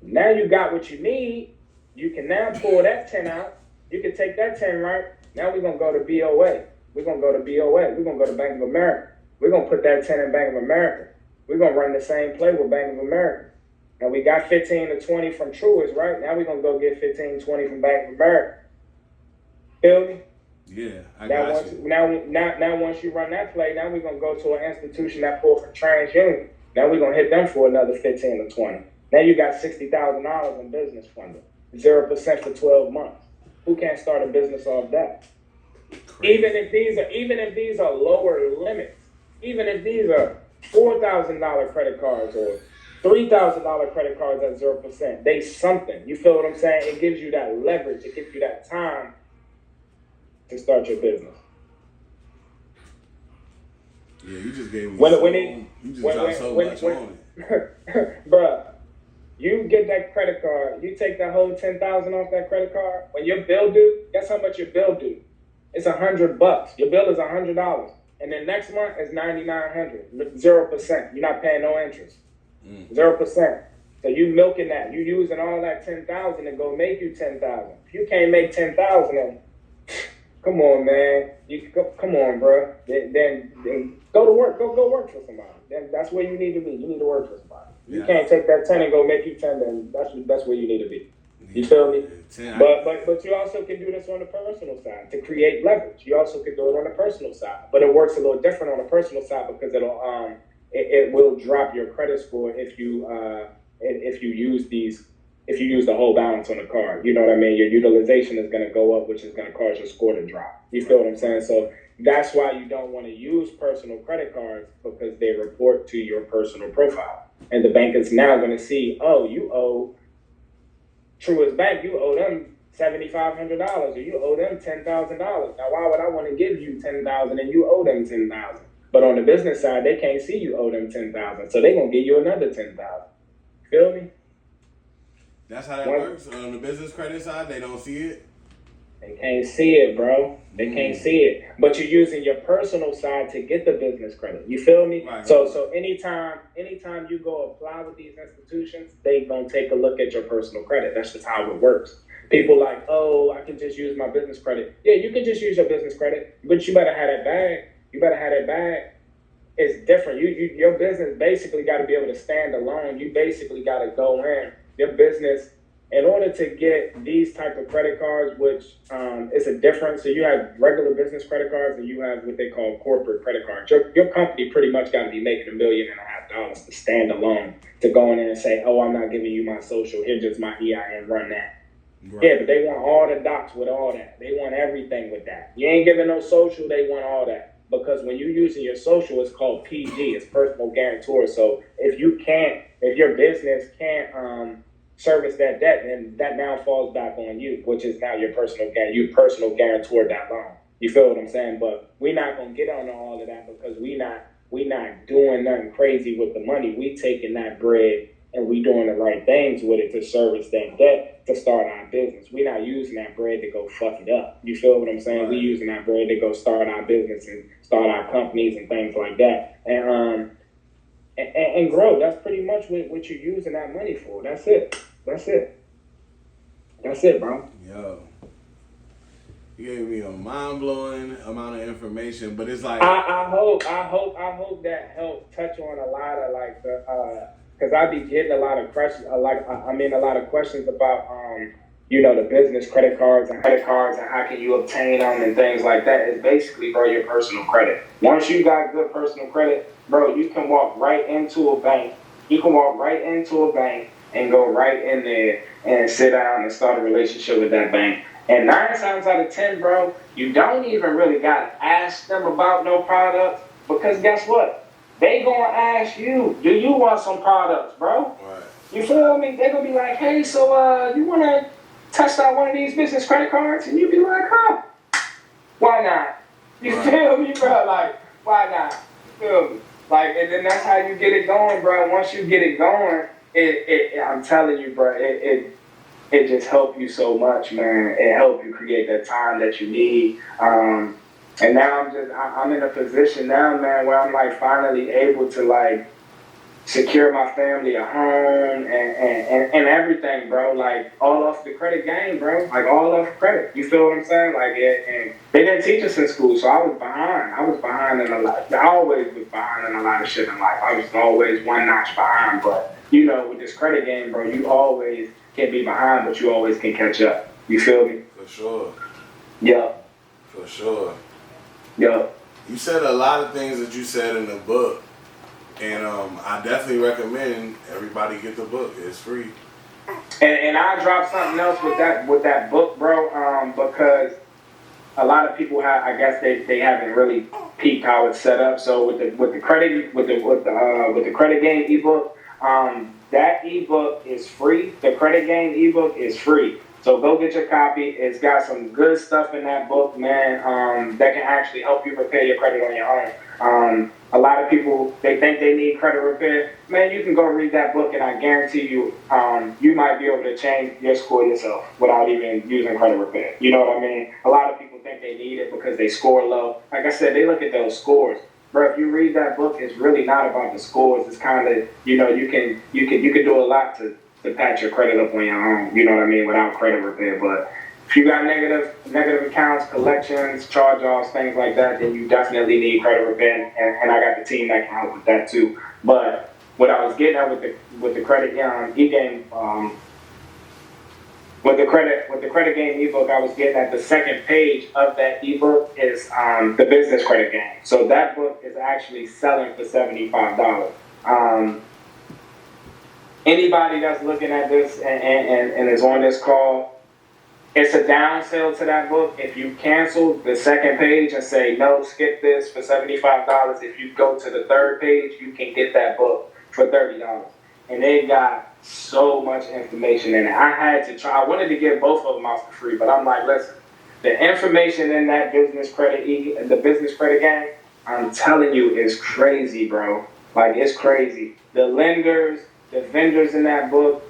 Now you got what you need. You can now pull that 10 out. You can take that 10, right? Now we're going to go to BOA. We're going to go to BOA. We're going to go to Bank of America. We're going to put that 10 in Bank of America. We're going to run the same play with Bank of America. Now we got 15 to 20 from Truist, right? Now we're going to go get 15, 20 from Bank of America. Feel me? Yeah, I got you. Now, once you run that play, now we're going to go to an institution that pulls from TransUnion. Now we're going to hit them for another 15 to 20. Now you got $60,000 in business funding, 0% for 12 months. Who can't start a business off that? Crazy. Even if these are lower limits, even if these are $4,000 credit cards or $3,000 credit cards at 0%, they something. You feel what I'm saying? It gives you that leverage. It gives you that time to start your business. Yeah, you just gave me you just dropped so much on it. Bruh, you get that credit card, you take that whole $10,000 off that credit card. When your bill due, guess how much your bill due? It's $100. Your bill is $100. And then next month is $9,900. 0%. You're not paying no interest. 0%. So you milking that. You using all that $10,000 to go make you $10,000. If you can't make $10,000, come on, man. Come on, bro. Then go to work. Go work for somebody. That's where you need to be. You need to work for somebody. Yeah. You can't take that 10 and go make you 10. Then that's where you need to be. You feel me? But you also can do this on the personal side to create leverage. You also can do it on the personal side, but it works a little different on the personal side because it will drop your credit score if you use the whole balance on the card. You know what I mean? Your utilization is going to go up, which is going to cause your score to drop. You feel what I'm saying? So that's why you don't want to use personal credit cards because they report to your personal profile, and the bank is now going to see, oh, you owe Truist Bank, you owe them $7,500 or you owe them $10,000. Now, why would I want to give you $10,000 and you owe them $10,000? But on the business side, they can't see you owe them $10,000, so they're gonna give you another $10,000. Feel me? That's how that works. On the business credit side, they don't see it. They can't see it, bro. They can't see it. But you're using your personal side to get the business credit. You feel me? Right. So anytime you go apply with these institutions, they gonna take a look at your personal credit. That's just how it works. People like, oh, I can just use my business credit. Yeah, you can just use your business credit, but you better have that bag. You better have that bag. It's different. Your business basically got to be able to stand alone. You basically got to go in. Your business, in order to get these type of credit cards, which is a difference. So you have regular business credit cards and you have what they call corporate credit cards. Your company pretty much got to be making $1.5 million to stand alone, to go in there and say, oh, I'm not giving you my social. Here's just my EIN, run that. Right. Yeah, but they want all the docs with all that. They want everything with that. You ain't giving no social, they want all that. Because when you're using your social, it's called PG, it's personal guarantor. So if your business can't service that debt, then that now falls back on you, which is now your personal guarantor that loan. You feel what I'm saying? But we're not gonna get on all of that because we not doing nothing crazy with the money. We taking that bread and we doing the right things with it to service that debt to start our business. We're not using that bread to go fuck it up. You feel what I'm saying? Right. We using that bread to go start our business and start our companies and things like that. And grow. That's pretty much what you're using that money for. That's it. That's it, bro. Yo. You gave me a mind-blowing amount of information, but it's like I hope that helped touch on a lot of like the because I be getting a lot of questions. A lot of questions about the business credit cards and how can you obtain them and things like that. It's basically, bro, your personal credit. Once you got good personal credit, bro, you can walk right into a bank. You can walk right into a bank and go right in there and sit down and start a relationship with that bank. And 9 times out of 10, bro, you don't even really got to ask them about no products because guess what? They going to ask you, do you want some products, bro? Right. You feel me? They going to be like, hey, so you want to test out one of these business credit cards? And you be like, huh? Why not? You feel me, bro? Like, why not? You feel me? Like, and then that's how you get it going, bro. Once you get it going, I'm telling you, bro, it just helped you so much, man. It helped you create that time that you need. And now I'm in a position now, man, where I'm like finally able to like secure my family a home and everything, bro. Like all off the credit game, bro. Like all off credit. You feel what I'm saying? Like and they didn't teach us in school, so I was behind. I was behind in a lot. I always was behind in a lot of shit in life. I was always one notch behind, but with this credit game, bro, you always can be behind, but you always can catch up. You feel me? For sure. Yeah. For sure. Yeah. You said a lot of things that you said in the book, and I definitely recommend everybody get the book. It's free. And I dropped something else with that book, bro, because a lot of people I guess they haven't really peeped how it's set up. So with the credit game ebook, that ebook is free. The credit game ebook is free. So go get your copy. It's got some good stuff in that book, man, that can actually help you repair your credit on your own. A lot of people, they think they need credit repair. Man, you can go read that book, and I guarantee you, you might be able to change your score yourself without even using credit repair. You know what I mean? A lot of people think they need it because they score low. Like I said, they look at those scores. Bro, if you read that book, it's really not about the scores. It's kind of, you can do a lot to patch your credit up on your own, you know what I mean, without credit repair. But if you got negative accounts, collections, charge-offs, things like that, then you definitely need credit repair, and I got the team that can help with that too. But what I was getting at with the credit e-game, with the credit game ebook, I was getting at the second page of that ebook is the business credit game. So that book is actually selling for $75. Anybody that's looking at this and is on this call, it's a down sale to that book. If you cancel the second page and say, no, skip this for $75, if you go to the third page, you can get that book for $30. And they got so much information in it. I had to try. I wanted to get both of them out for free, but I'm like, listen, the information in that business credit game, I'm telling you, is crazy, bro. Like, it's crazy. The lenders, the vendors in that book,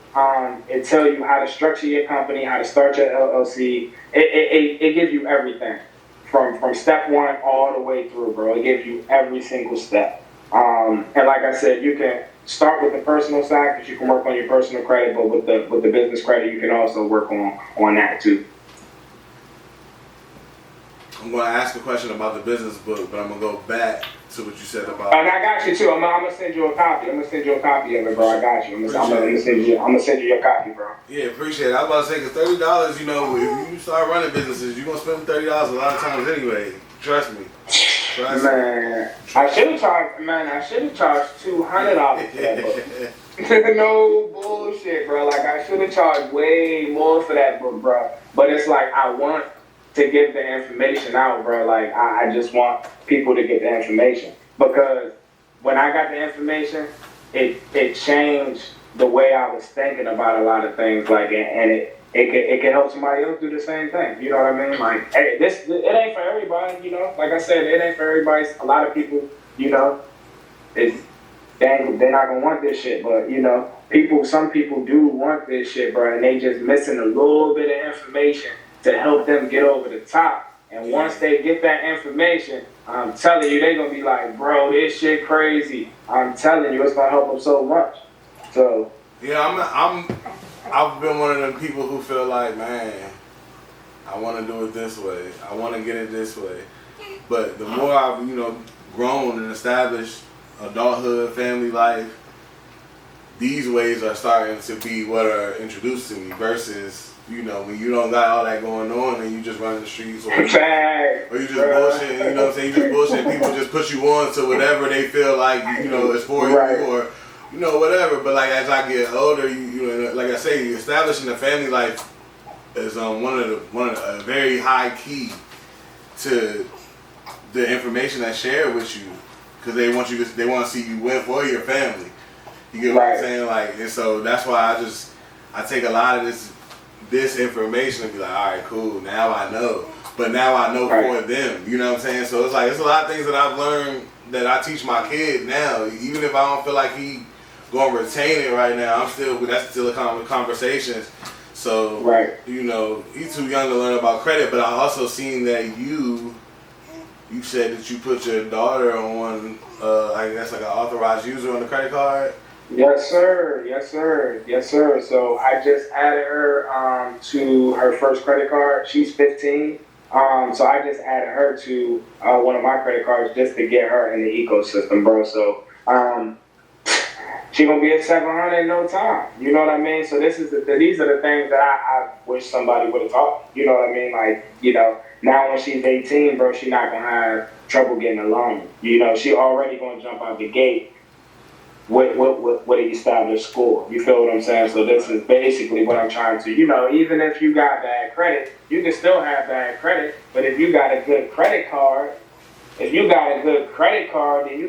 it tell you how to structure your company, how to start your LLC. It gives you everything from step one all the way through, bro. It gives you every single step. And like I said, you can start with the personal side because you can work on your personal credit, but with the business credit, you can also work on that too. I'm going to ask a question about the business book, but I'm going to go back to what you said about... And I got you too. I'm going to send you a copy. I'm going to send you a copy of it, bro. I got you. I'm going to send you your copy, bro. Yeah, appreciate it. I was about to say, because $30, if you start running businesses, you're going to spend $30 a lot of times anyway. Trust me. Man, I should have charged $200 for that book. No bullshit, bro. Like, I should have charged way more for that book, bro. But it's like, I want to give the information out, bro. Like, I just want people to get the information. Because when I got the information, it changed the way I was thinking about a lot of things. Like, and it can help somebody else do the same thing. You know what I mean? Like, hey, it ain't for everybody, you know? Like I said, it ain't for everybody. A lot of people, you know, they're not gonna want this shit. But some people do want this shit, bro, and they just missing a little bit of information to help them get over the top. And once they get that information, I'm telling you, they're gonna be like, bro, this shit crazy. I'm telling you, it's gonna help them so much. So yeah, I've been one of the people who feel like, man, I want to do it this way. I want to get it this way. But the more I've, grown and established adulthood, family life, these ways are starting to be what are introduced to me versus, when you don't got all that going on and you just run the streets or you just bullshit, you know what I'm saying? You just bullshit, people just put you on to whatever they feel like, is for you or, whatever. But like as I get older, like I say, establishing a family life is one of a very high key to the information that's shared with you, because they want to see you win for your family. You get what I'm saying? Like, and so that's why I take a lot of this information and be like, all right, cool. Now I know, but now I know for them. You know what I'm saying? So it's like it's a lot of things that I've learned that I teach my kid now, even if I don't feel like he gonna retain it right now. That's still a conversations. So he's too young to learn about credit. But I also seen that you said that you put your daughter on, I guess like an authorized user on the credit card. Yes, sir. Yes, sir. Yes, sir. So I just added her to her first credit card. She's 15. So I just added her to one of my credit cards just to get her in the ecosystem, bro. So she gonna be at 700 in no time. You know what I mean? So these are the things that I wish somebody would have taught. You know what I mean? Like, now when she's 18, bro, she's not gonna have trouble getting a loan. She already gonna jump out the gate with an established score. You feel what I'm saying? So this is basically what I'm trying to, even if you got bad credit, you can still have bad credit. But if you got a good credit card, then you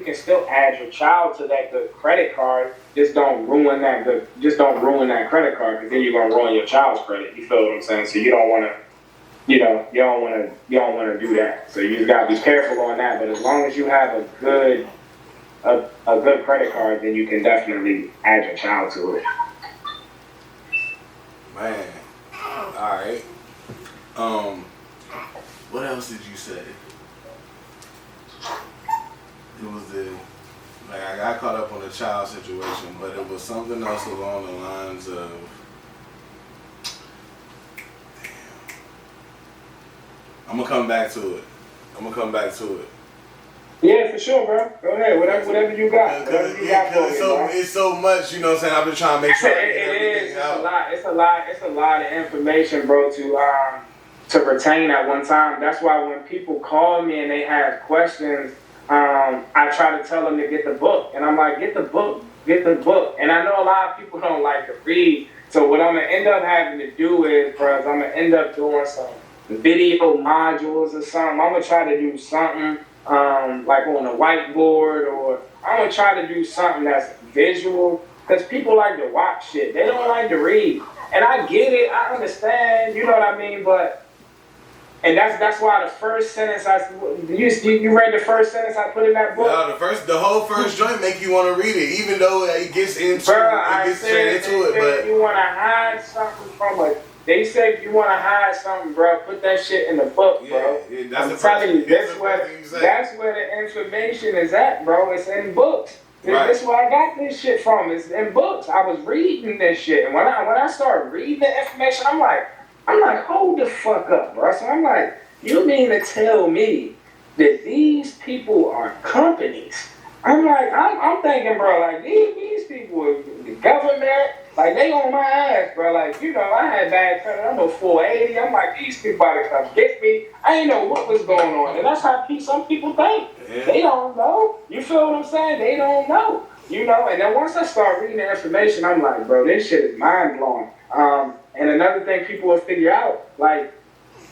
can still add your child to that good credit card. Just don't ruin that credit card, because then you're gonna ruin your child's credit. You feel what I'm saying? So you don't want to. You don't want to do that. So you just gotta be careful on that. But as long as you have a good credit card, then you can definitely add your child to it. Man, all right. What else did you say? It was I got caught up on the child situation, but it was something else along the lines of. I'm gonna come back to it. Yeah, for sure, bro. Go ahead. Whatever you got. It's so much, you know what I'm saying? I've been trying to make sure I get everything out. It's a lot of information, bro, to retain at one time. That's why when people call me and they have questions, I try to tell them to get the book. And I'm like, get the book. And I know a lot of people don't like to read. So what I'm gonna end up having to do is, bro, I'm gonna end up doing some video modules or something. I'm gonna try to do something like on a whiteboard, or I'm gonna try to do something that's visual, because people like to watch shit. They don't like to read. And I get it, I understand, you know what I mean? And that's why the first sentence you read the first sentence I put in that book? No, the whole first joint make you want to read it, even though it gets straight into it. But you want to hide something from it. They say if you want to hide something, bro, put that shit in the book, bro. Yeah, I'm telling you, that's where the information is at, bro. It's in books. That's where I got this shit from. It's in books. I was reading this shit, and when I started reading the information, I'm like, hold the fuck up, bro. So I'm like, you mean to tell me that these people are companies? I'm like, I'm thinking, bro, like these people, the government, like they on my ass, bro. Like, I had bad credit. I'm a 480. I'm like, these people about to come get me. I ain't know what was going on, and that's how some people think. Yeah. They don't know. You feel what I'm saying? They don't know. And then once I start reading the information, I'm like, bro, this shit is mind blowing. And another thing people will figure out, like,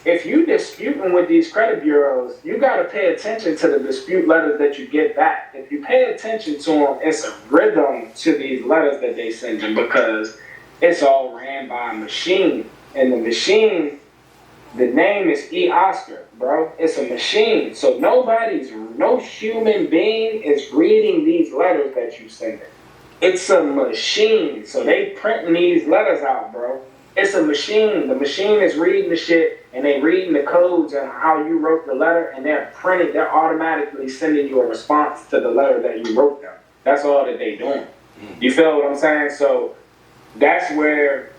if you disputing with these credit bureaus, you got to pay attention to the dispute letters that you get back. If you pay attention to them, it's a rhythm to these letters that they send you, because it's all ran by a machine. And the machine The name is Oscar, bro. It's a machine. So no human being is reading these letters that you send. It's a machine. So they printing these letters out, bro. It's a machine. The machine is reading the shit, and they reading the codes and how you wrote the letter, and they're automatically sending you a response to the letter that you wrote them. That's all that they doing. You feel what I'm saying? So that's where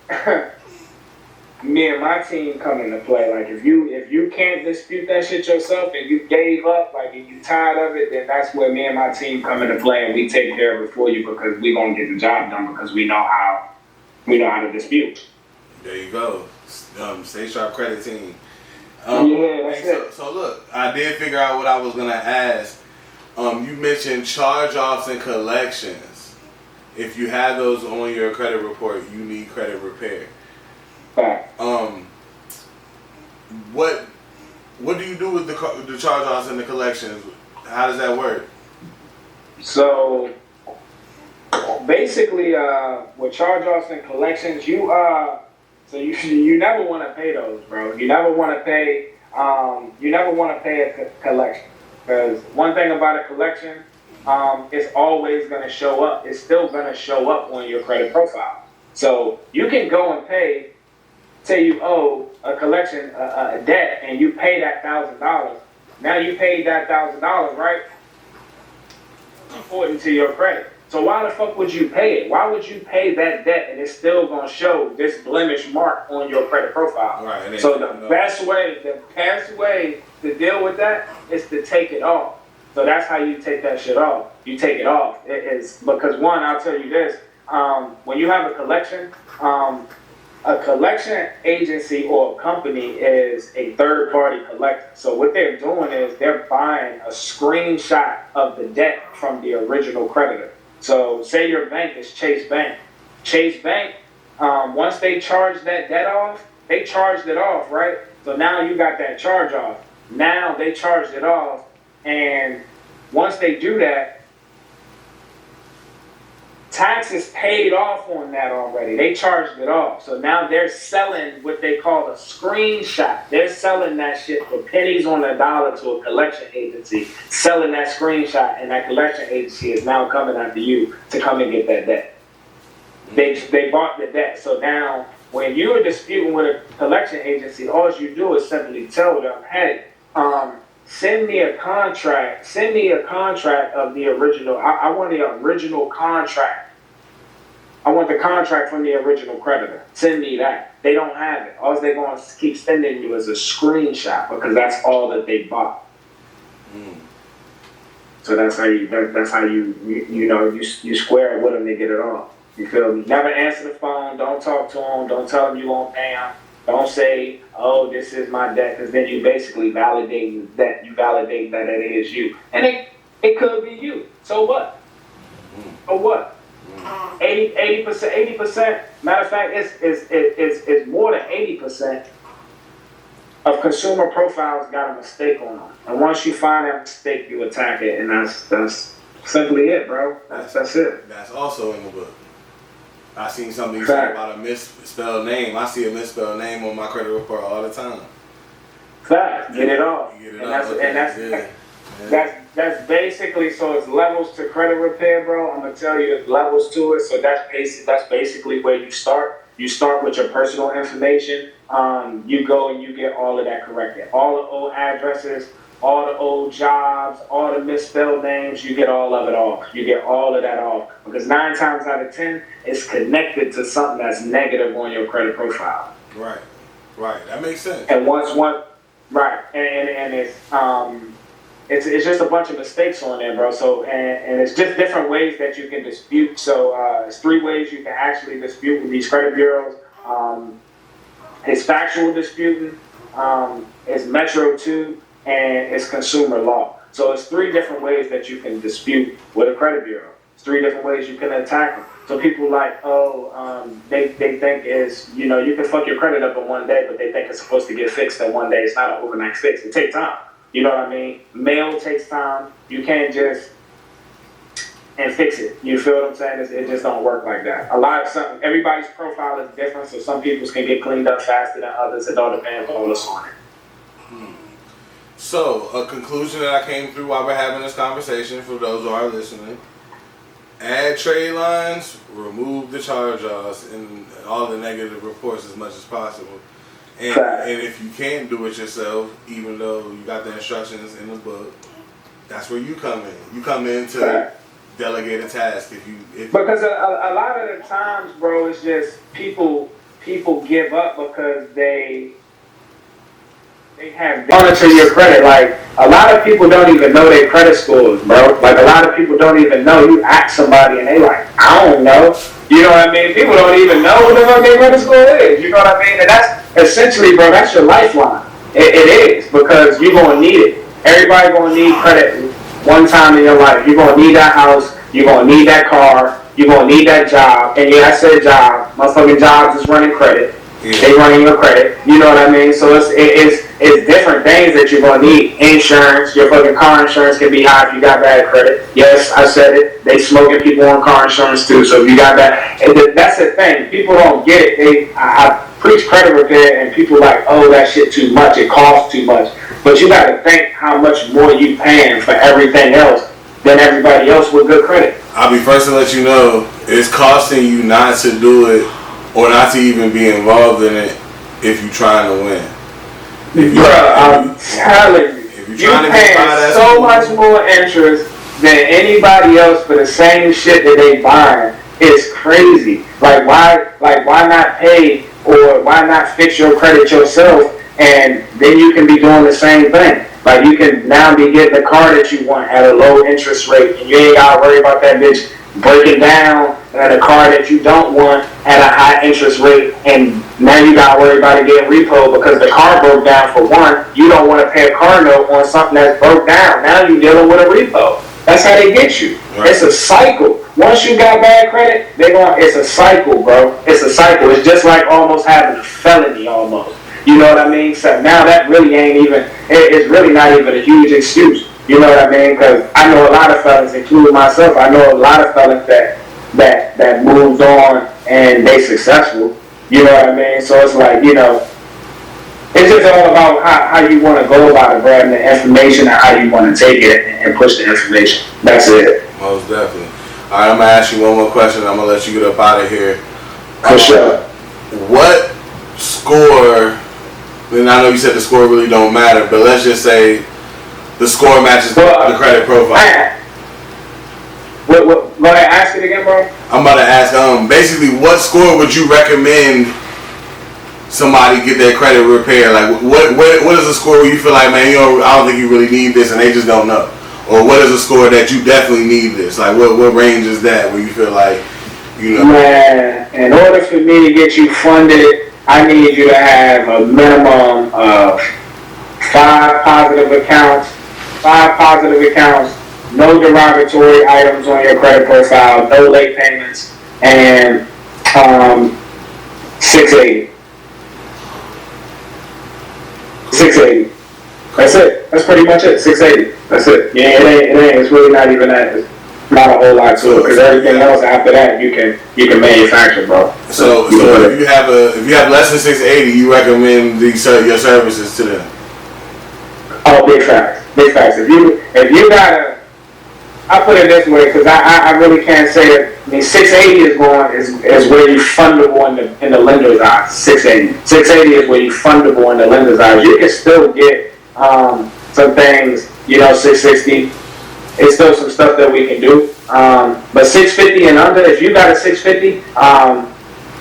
me and my team come into play. Like if you can't dispute that shit yourself and you gave up, like and you tired of it, then that's where me and my team come into play, and we take care of it for you because we gonna get the job done because we know how to dispute. There you go. Stay Sharp credit team. Yeah, that's it. So look, I did figure out what I was gonna ask. You mentioned charge-offs and collections. If you have those on your credit report, you need credit repair. Fact. What do you do with the charge-offs and the collections? How does that work? So basically, with charge-offs and collections, you never want to pay those, bro. You never want to pay. You never want to pay a collection, because one thing about a collection, it's always going to show up. It's still going to show up on your credit profile. So you can go and pay. Say you owe a collection, a debt, and you pay that $1,000. Now you paid that $1,000, right? According to your credit. So why the fuck would you pay it? Why would you pay that debt and it's still gonna show this blemish mark on your credit profile? Right. So the best way to deal with that is to take it off. So that's how you take that shit off. You take it off. It is because one, I'll tell you this: when you have a collection agency or a company is a third-party collector. So what they're doing is they're buying a screenshot of the debt from the original creditor. So say your bank is Chase Bank. Chase Bank, once they charge that debt off, they charged it off, right? So now you got that charge off. Now they charged it off, and once they do that, taxes paid off on that already. They charged it off. So now they're selling what they call a screenshot. They're selling that shit for pennies on the dollar to a collection agency, selling that screenshot, and that collection agency is now coming after you to come and get that debt. They bought the debt. So now when you're disputing with a collection agency, all you do is simply tell them, hey, send me a contract. Send me a contract of the original. I want the original contract. I want the contract from the original creditor. Send me that. They don't have it. All they're going to keep sending you is a screenshot because that's all that they bought. So that's how you square it with them to get it off. You feel me? Never answer the phone. Don't talk to them. Don't tell them you won't pay them. Don't say, oh, this is my debt, because then you basically validate that. You validate that it is you. And it could be you. So what? So what? 80%, matter of fact, it's more than 80% of consumer profiles got a mistake on them. And once you find that mistake, you attack it, and that's simply it, bro. That's it. That's also in the book. I seen something you said about a misspelled name. I see a misspelled name on my credit report all the time. Fact. Get it off. That's basically, so it's levels to credit repair, bro. I'm gonna tell you there's levels to it. So that's basically where you start. You start with your personal information. You go and you get all of that corrected. All the old addresses, all the old jobs, all the misspelled names, you get all of it off. You get all of that off. Because 9 times out of 10, it's connected to something that's negative on your credit profile. Right. That makes sense. And right. And it's just a bunch of mistakes on there, bro. So, and it's just different ways that you can dispute. So, it's 3 ways you can actually dispute with these credit bureaus. It's factual disputing, it's Metro 2, and it's consumer law. So it's 3 different ways that you can dispute with a credit bureau. It's 3 different ways you can attack them. So people like, they think is, you can fuck your credit up in one day, but they think it's supposed to get fixed in one day. It's not an overnight fix. It takes time. You know what I mean? Mail takes time. You can't just and fix it. You feel what I'm saying? It just don't work like that. Everybody's profile is different, so some people's can get cleaned up faster than others. It all depends on what's on it. So, a conclusion that I came through while we're having this conversation, for those who are listening: add trade lines, remove the charge-offs, and all the negative reports as much as possible. And if you can't do it yourself, even though you got the instructions in the book, that's where you come in. You come in to delegate a task. Because a lot of the times, bro, it's just people give up because they have monitor your credit. Like, a lot of people don't even know their credit scores, bro. Like, a lot of people don't even know. You ask somebody and they like, I don't know. You know what I mean? People don't even know what the fuck their credit score is. You know what I mean? And that's essentially, bro, that's your lifeline. It is, because you're going to need it. Everybody going to need credit one time in your life. You're going to need that house. You're going to need that car. You're going to need that job. And yeah, I said job. Motherfucking jobs is running credit. Yeah. They running your credit. You know what I mean? So it's different things that you're going to need. Insurance. Your fucking car insurance can be high if you got bad credit. Yes, I said it. They smoking people on car insurance too. So if you got that, that's the thing. People don't get it. I preach credit repair and people like, oh, that shit too much. It costs too much. But you got to think how much more you paying for everything else than everybody else with good credit. I'll be first to let you know, it's costing you not to do it or not to even be involved in it if you're trying to win. I'm telling you, you're paying so much more interest than anybody else for the same shit that they buying. It's crazy. Like why not pay, or why not fix your credit yourself, and then you can be doing the same thing. Like, you can now be getting the car that you want at a low interest rate, and you ain't gotta worry about that bitch breaking down at a car that you don't want at a high interest rate, and now you gotta worry about it getting repo because the car broke down. For one, you don't want to pay a car note on something that's broke down. Now you're dealing with a repo. That's how they get you. Right. It's a cycle. Once you got bad credit, it's a cycle, bro. It's a cycle. It's just like almost having a felony almost. You know what I mean? So now that really ain't even, it's really not even a huge excuse. You know what I mean? Because I know a lot of fellas, including myself, I know a lot of fellas that moved on and they successful. You know what I mean? So it's like, you know, it's just all about how you want to go about it, grabbing the information, and how you want to take it and push the information. That's it. Most definitely. All right, I'm going to ask you one more question. I'm going to let you get up out of here. For sure. What score, and I know you said the score really don't matter, but let's just say the score matches the credit profile. What, go ahead, ask it again, bro. I'm about to ask, basically, what score would you recommend somebody get their credit repaired? Like, what is a score where you feel like, man, I don't think you really need this, and they just don't know? Or what is a score that you definitely need this? Like, what range is that where you feel like, you know? Man, in order for me to get you funded, I need you to have a minimum of 5 positive accounts, no derogatory items on your credit profile, no late payments, and 680. 680. That's it. That's pretty much it. 680. That's it. Yeah, it ain't. It's really not even that. It's not a whole lot to it, because everything else after that you can manufacture, bro. So if you have less than 680, you recommend your services to them? Oh, big facts. If you gotta, I put it this way, because I really can't say that. I mean, 680 is where you fundable in the lender's eyes. 680 is where you fundable in the lender's eyes. You can still get some things, 660. It's still some stuff that we can do. But 650 and under, if you got a 650,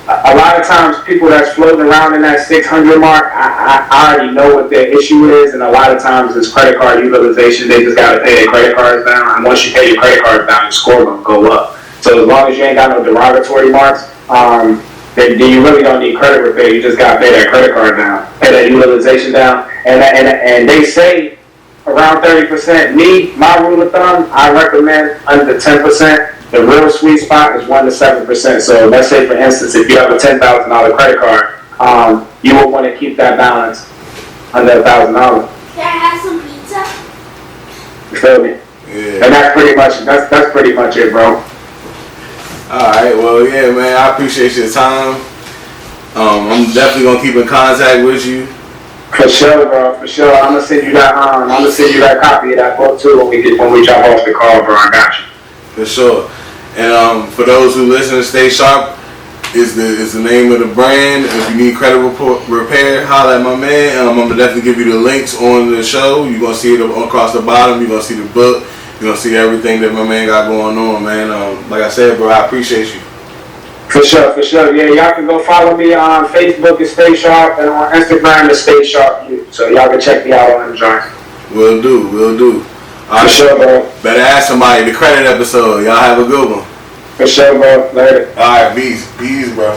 a lot of times people that's floating around in that 600 mark, I already know what their issue is, and a lot of times it's credit card utilization. They just got to pay their credit cards down, and once you pay your credit cards down, your score will go up. So as long as you ain't got no derogatory marks, then you really don't need credit repair. You just got to pay that credit card down, pay that utilization down, and they say around 30%. My rule of thumb, I recommend under 10%. The real sweet spot is 1 to 7%. So let's say, for instance, if you have a $10,000 credit card, you will want to keep that balance under $1,000. Can I have some pizza? You feel me? Yeah. And that's pretty pretty much it, bro. All right, well, yeah, man, I appreciate your time. I'm definitely gonna keep in contact with you. For sure, bro. For sure. I'm gonna send you that. I'm gonna send you that copy of that book too when we jump off the call, bro. I got you. For sure. And for those who listen, Stay Sharp is the name of the brand. If you need credit repair, holla at my man. I'm gonna definitely give you the links on the show. You're gonna see it across the bottom. You're gonna see the book. You're gonna see everything that my man got going on, man. Like I said, bro, I appreciate you. For sure, for sure. Yeah, y'all can go follow me on Facebook at Stay Sharp and on Instagram at Stay Sharp. So y'all can check me out on the joint. Will do. All right, for sure, bro. Better ask somebody. The credit episode. Y'all have a good one. For sure, bro. Later. All right, peace, bro.